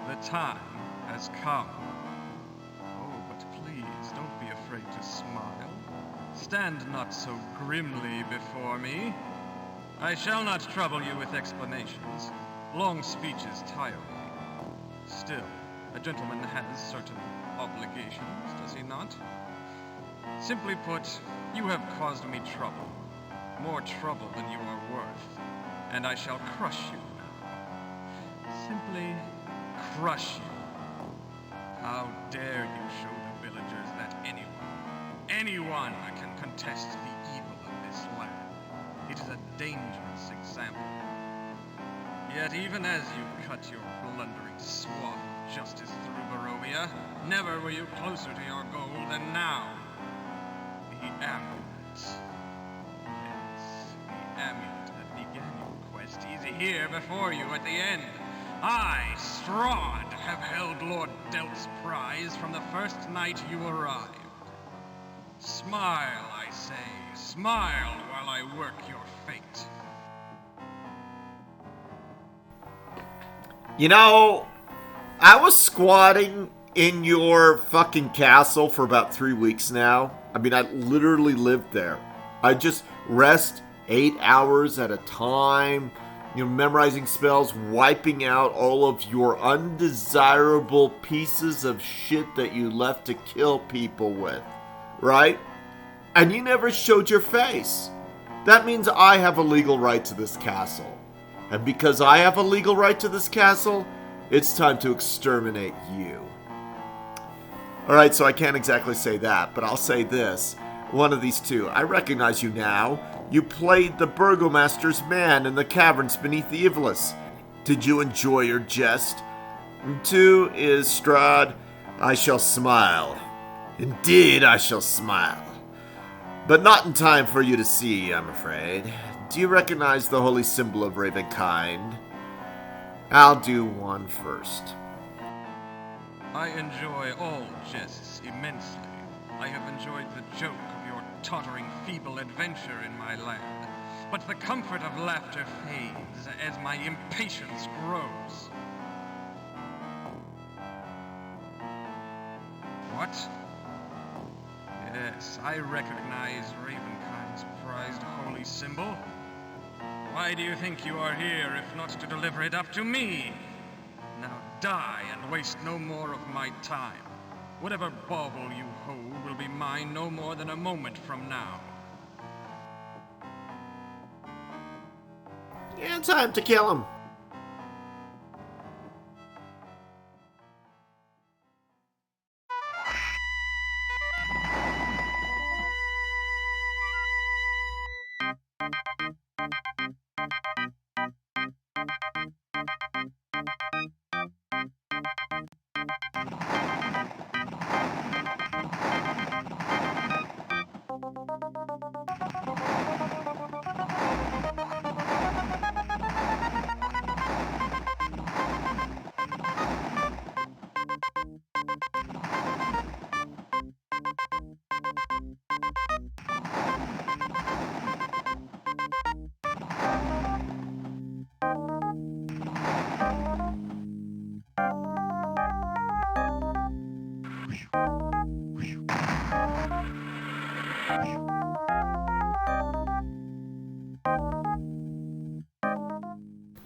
The time has come. Oh, but please, don't be afraid to smile. Stand not so grimly before me. I shall not trouble you with explanations. Long speeches tire me. Still, a gentleman has certain obligations, does he not? Simply put, you have caused me trouble. More trouble than you are worth. And I shall crush you now. Simply crush you. How dare you show the villagers that anyone can contest the evil of this land. It is a dangerous example. Yet even as you cut your blundering swath of justice through Barovia, never were you closer to your goal than now. The amulet. Yes, the amulet that began your quest is here before you at the end. I, Strahd, have held Lord Delt's prize from the first night you arrived. Smile, I say, smile while I work your fate. You know, I was squatting in your fucking castle for about 3 weeks now. I mean, I literally lived there. I just rest 8 hours at a time, you know, memorizing spells, wiping out all of your undesirable pieces of shit that you left to kill people with, right? And you never showed your face. That means I have a legal right to this castle. And because I have a legal right to this castle, it's time to exterminate you. Alright, so I can't exactly say that, but I'll say this. One of these two. I recognize you now. You played the Burgomaster's man in the caverns beneath the Ivlis. Did you enjoy your jest? And two is Strahd. I shall smile. Indeed, I shall smile. But not in time for you to see, I'm afraid. Do you recognize the holy symbol of Ravenkind? I'll do one first. I enjoy all jests immensely. I have enjoyed the joke of your tottering feeble adventure in my land. But the comfort of laughter fades as my impatience grows. What? Yes, I recognize Ravenkind's prized holy symbol. Why do you think you are here if not to deliver it up to me? Now die and waste no more of my time. Whatever bauble you hold will be mine no more than a moment from now. And time to kill him.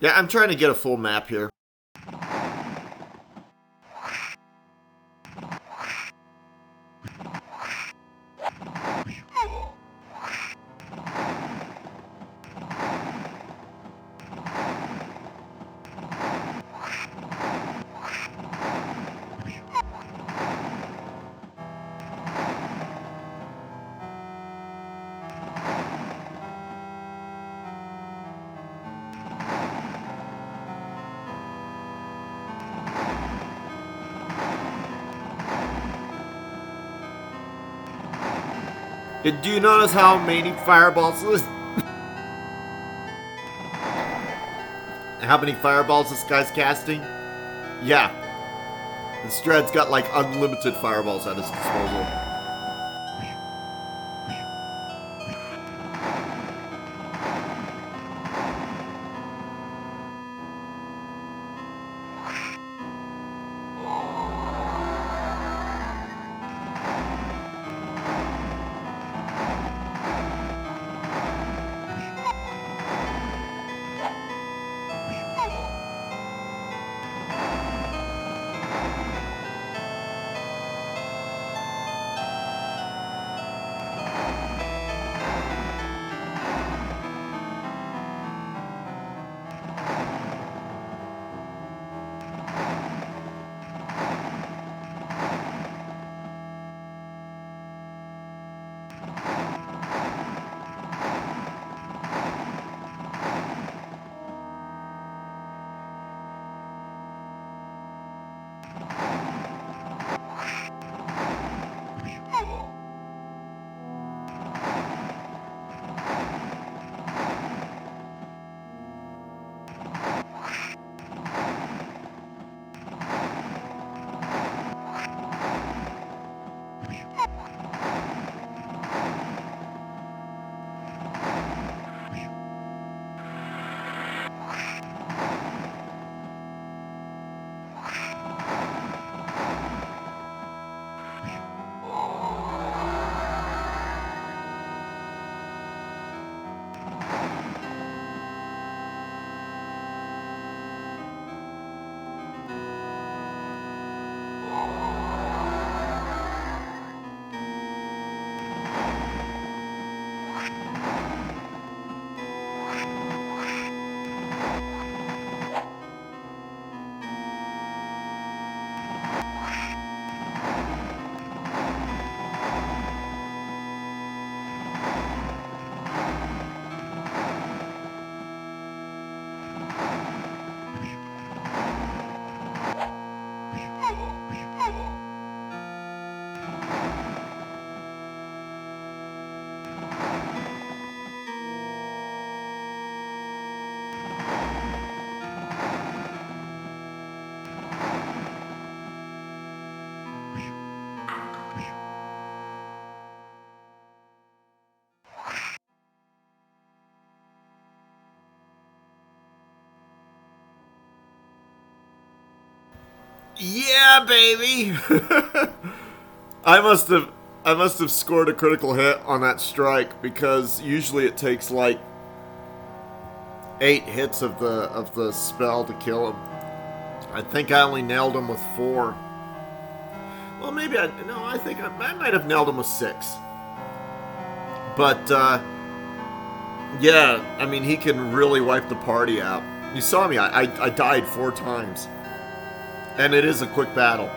Yeah, I'm trying to get a full map here. Do you notice how many fireballs how many fireballs this guy's casting? Yeah. The Strahd's got like unlimited fireballs at his disposal. Yeah, baby. I must have scored a critical hit on that strike because usually it takes like 8 hits of the spell to kill him. I think I only nailed him with 4. Well, maybe I think I might have nailed him with 6. But yeah, I mean he can really wipe the party out. You saw me. I died 4 times, and it is a quick battle.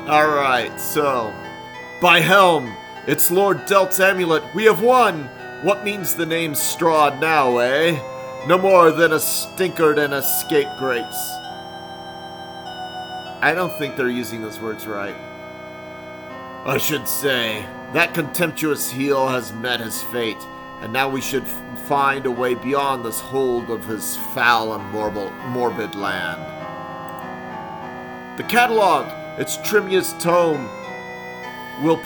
All right, so by helm, it's Lord Delt's amulet. We have won. What means the name Strahd now, eh? No more than a stinkard and a scapegrace. I don't think they're using those words right. I should say, that contemptuous heel has met his fate, and now we should find a way beyond this hold of his foul and morbid land. The catalog, its Trimia's tome, will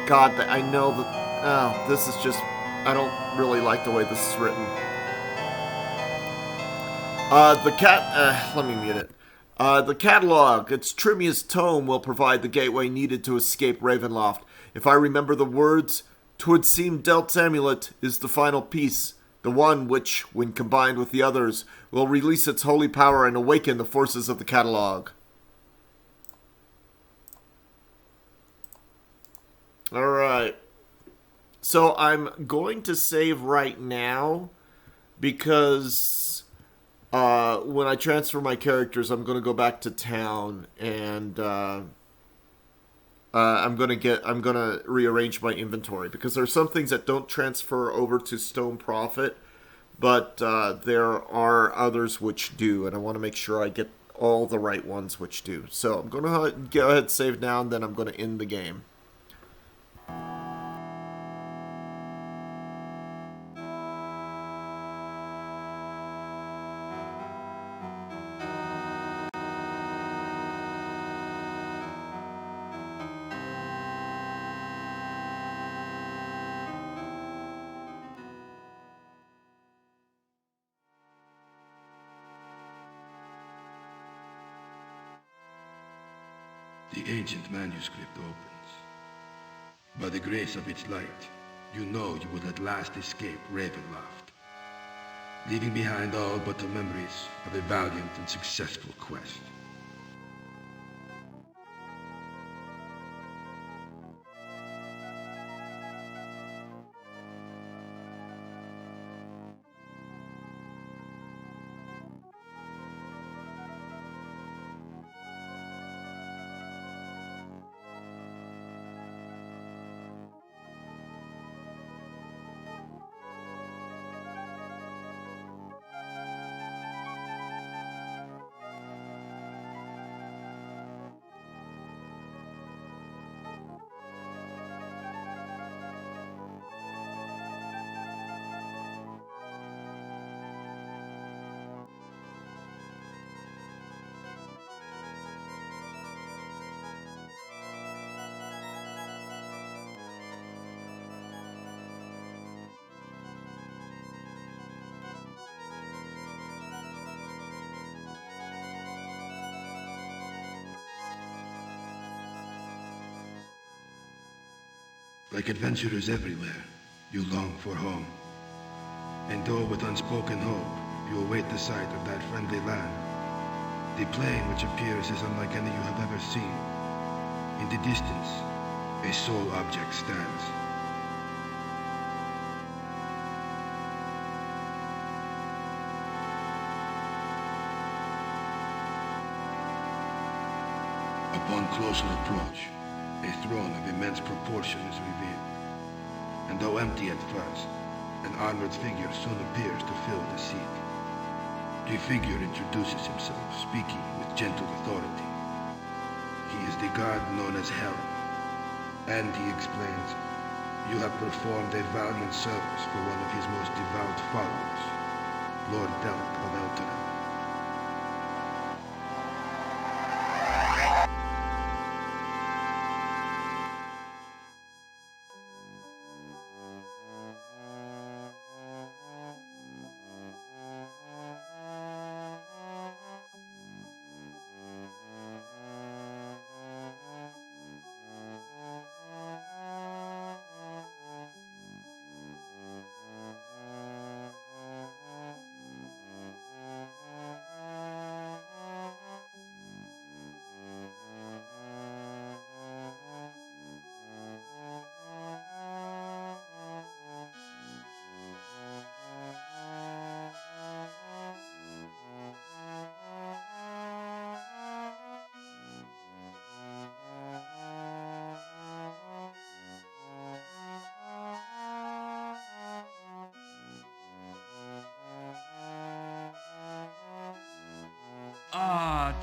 God, I know that... Oh, this is just... I don't really like the way this is written. Let me mute it. The catalog, its Trimia's tome, will provide the gateway needed to escape Ravenloft. If I remember the words, 'twould seem Delt's amulet is the final piece, the one which, when combined with the others, will release its holy power and awaken the forces of the catalog. Alright. So I'm going to save right now because when I transfer my characters, I'm going to go back to town and I'm going to rearrange my inventory because there are some things that don't transfer over to Stone Prophet, but there are others which do, and I want to make sure I get all the right ones which do. So I'm going to go ahead and save now, and then I'm going to end the game. The ancient manuscript opens. By the grace of its light, you know you will at last escape Ravenloft, leaving behind all but the memories of a valiant and successful quest. Like adventurers everywhere, you long for home. And though with unspoken hope, you await the sight of that friendly land, the plain which appears as unlike any you have ever seen. In the distance, a sole object stands. Upon closer approach, a throne of immense proportion is revealed, and though empty at first, an armored figure soon appears to fill the seat. The figure introduces himself, speaking with gentle authority. He is the god known as Hell, and he explains, you have performed a valiant service for one of his most devout followers, Lord Delt of Elterel.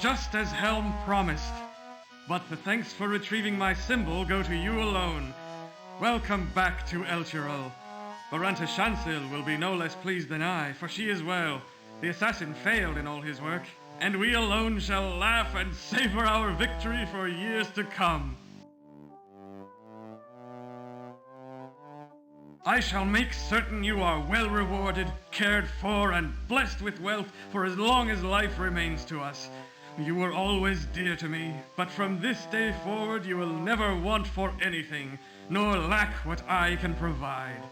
just as Helm promised. But the thanks for retrieving my symbol go to you alone. Welcome back to Elturel. Baranta Shansil will be no less pleased than I, for she is well. The assassin failed in all his work, and we alone shall laugh and savor our victory for years to come. I shall make certain you are well rewarded, cared for, and blessed with wealth for as long as life remains to us. You were always dear to me, but from this day forward you will never want for anything, nor lack what I can provide.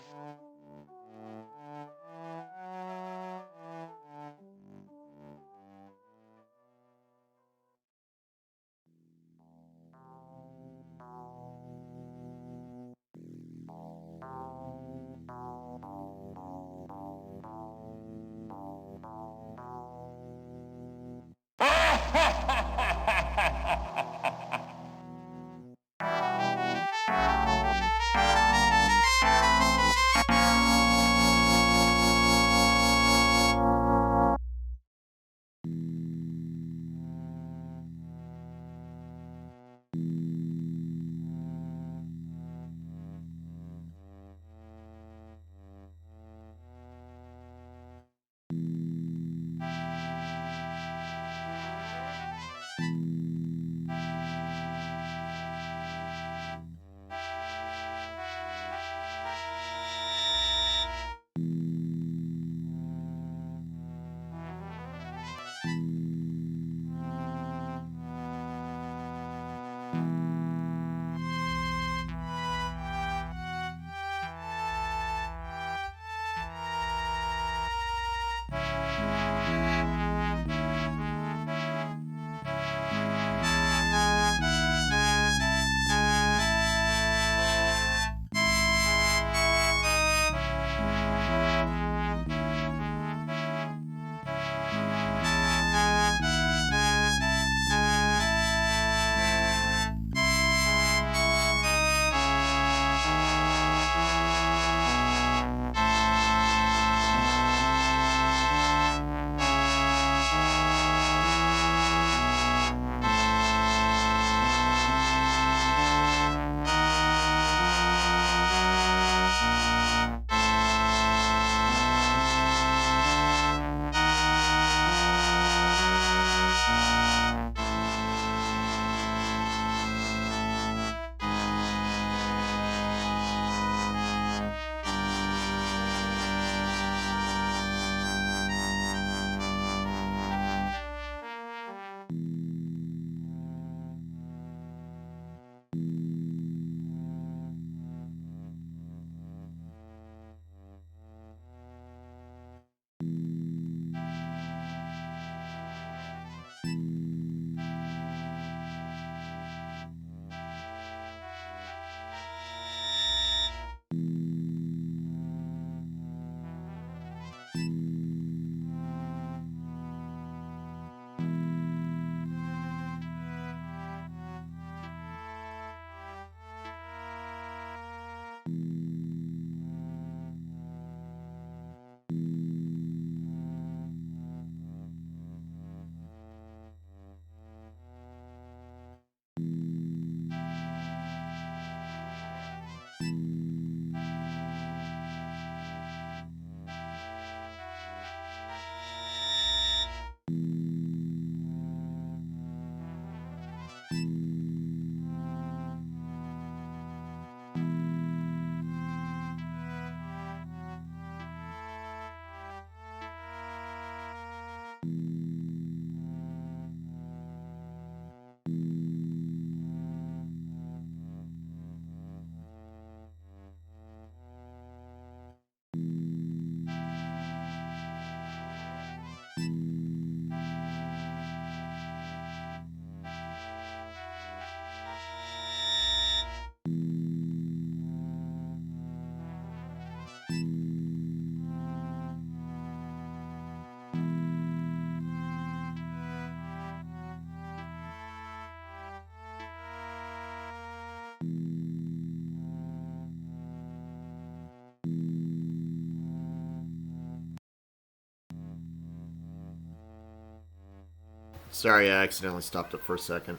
Sorry, I accidentally stopped it for a second.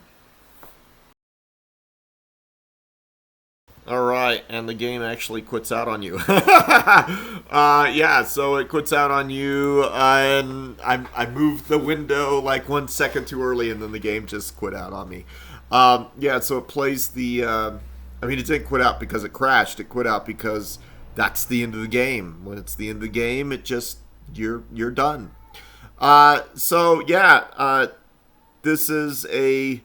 All right, and the game actually quits out on you. Yeah, so it quits out on you, and I moved the window like 1 second too early, and then the game just quit out on me. Yeah, so it plays the. I mean, it didn't quit out because it crashed. It quit out because that's the end of the game. When it's the end of the game, it just you're done. So yeah, this is a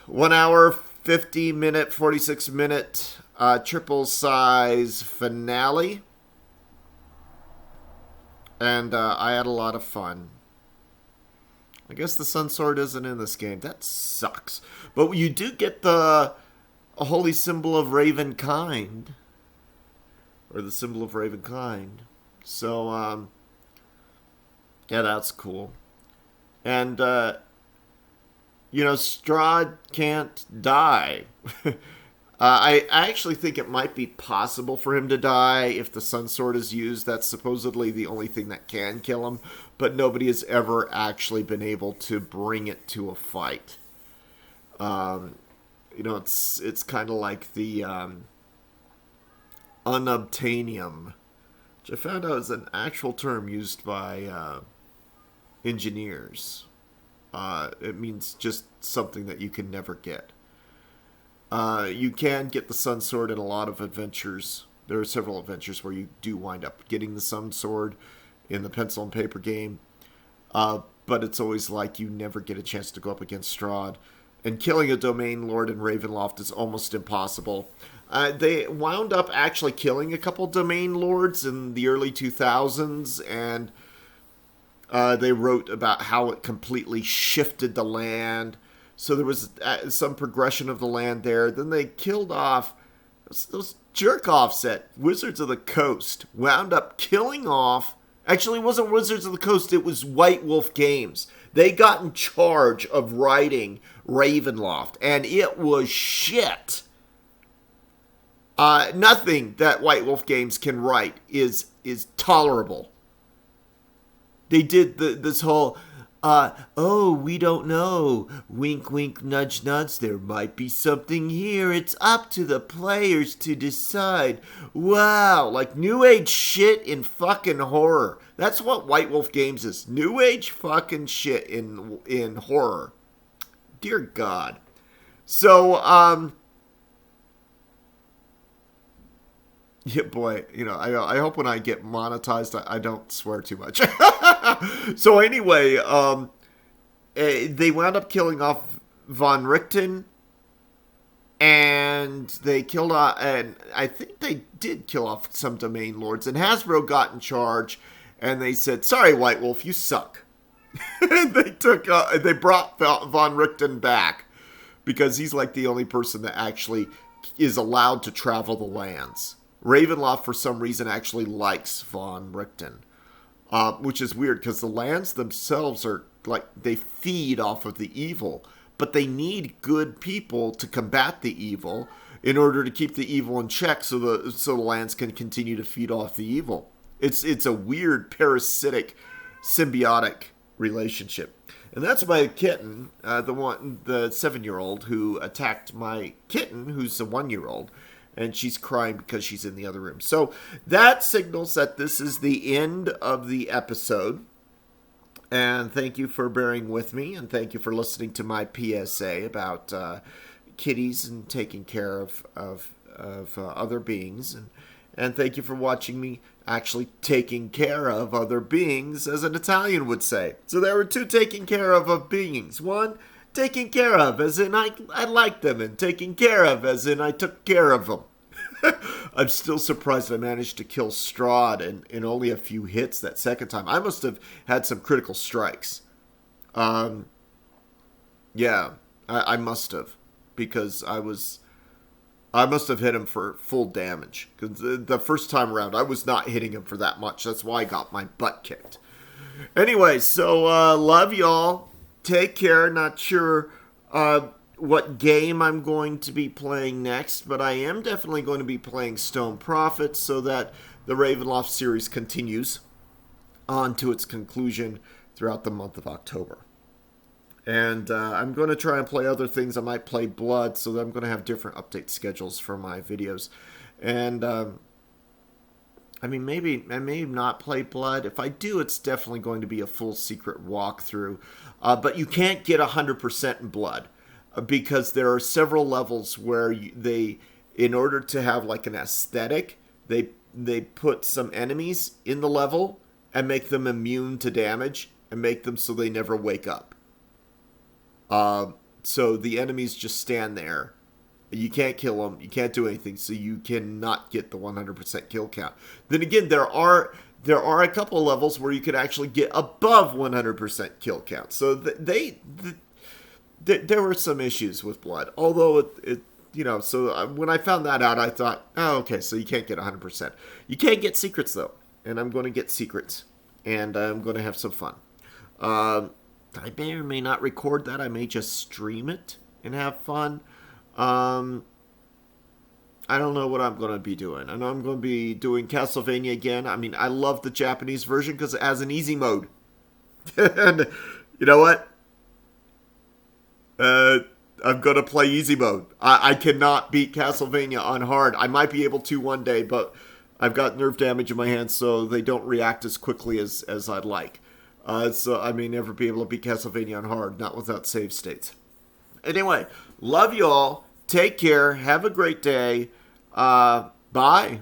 1 hour, 50-minute, 46-minute triple size finale. And I had a lot of fun. I guess the Sun Sword isn't in this game. That sucks. But you do get the holy symbol of Ravenkind. Or the symbol of Ravenkind. So, yeah, that's cool. And, Strahd can't die. I actually think it might be possible for him to die if the Sun Sword is used. That's supposedly the only thing that can kill him, but nobody has ever actually been able to bring it to a fight. It's kind of like the unobtainium, which I found out is an actual term used by engineers. It means just something that you can never get. You can get the Sun Sword in a lot of adventures. There are several adventures where you do wind up getting the Sun Sword in the pencil and paper game. But it's always like you never get a chance to go up against Strahd. And killing a Domain Lord in Ravenloft is almost impossible. They wound up actually killing a couple Domain Lords in the early 2000s, and they wrote about how it completely shifted the land. So there was some progression of the land there. Then they killed off those jerk-offs at Wizards of the Coast. Wound up killing off... Actually, it wasn't Wizards of the Coast. It was White Wolf Games. They got in charge of writing Ravenloft. And it was shit. Nothing that White Wolf Games can write is tolerable. They did this whole... we don't know. Wink, wink, nudge, nudge. There might be something here. It's up to the players to decide. Wow. Like New Age shit in fucking horror. That's what White Wolf Games is. New Age fucking shit in horror. Dear God. So, yeah, boy, I hope when I get monetized, I don't swear too much. So anyway, they wound up killing off Von Richten, and they killed off, and I think they did kill off some Domain Lords, and Hasbro got in charge, and they said, sorry, White Wolf, you suck. And they brought Von Richten back, because he's like the only person that actually is allowed to travel the lands. Ravenloft, for some reason, actually likes Von Richten, which is weird because the lands themselves are like they feed off of the evil, but they need good people to combat the evil in order to keep the evil in check, so the lands can continue to feed off the evil. It's a weird parasitic, symbiotic relationship. And that's my kitten, the 7-year-old who attacked my kitten, who's a 1-year-old. And she's crying because she's in the other room. So that signals that this is the end of the episode. And thank you for bearing with me. And thank you for listening to my PSA about kitties and taking care of other beings. And thank you for watching me actually taking care of other beings, as an Italian would say. So there were two taking care of beings. One, taking care of, as in I like them, and taking care of, as in I took care of them. I'm still surprised I managed to kill Strahd in only a few hits that second time. I must have had some critical strikes. Yeah, I must have, because I must have hit him for full damage. Because the first time around, I was not hitting him for that much. That's why I got my butt kicked. Anyway, so love y'all. Take care. Not sure what game I'm going to be playing next, but I am definitely going to be playing Stone Prophets so that the Ravenloft series continues on to its conclusion throughout the month of October. And I'm going to try and play other things. I might play Blood, so that I'm going to have different update schedules for my videos. And I mean, maybe I may not play Blood. If I do, it's definitely going to be a full secret walkthrough. But you can't get 100% in Blood because there are several levels where in order to have like an aesthetic, they put some enemies in the level and make them immune to damage and make them so they never wake up. So the enemies just stand there. You can't kill them. You can't do anything. So you cannot get the 100% kill count. Then again, there are a couple of levels where you could actually get above 100% kill count. So there were some issues with Blood. Although when I found that out, I thought, oh, okay, so you can't get 100%. You can get secrets though, and I'm going to get secrets, and I'm going to have some fun. I may or may not record that. I may just stream it and have fun. I don't know what I'm going to be doing. I know I'm going to be doing Castlevania again. I mean, I love the Japanese version because it has an easy mode. And you know what? I'm going to play easy mode. I cannot beat Castlevania on hard. I might be able to one day, but I've got nerve damage in my hands, so they don't react as quickly as I'd like. So I may never be able to beat Castlevania on hard, not without save states. Anyway, love you all. Take care. Have a great day. Bye.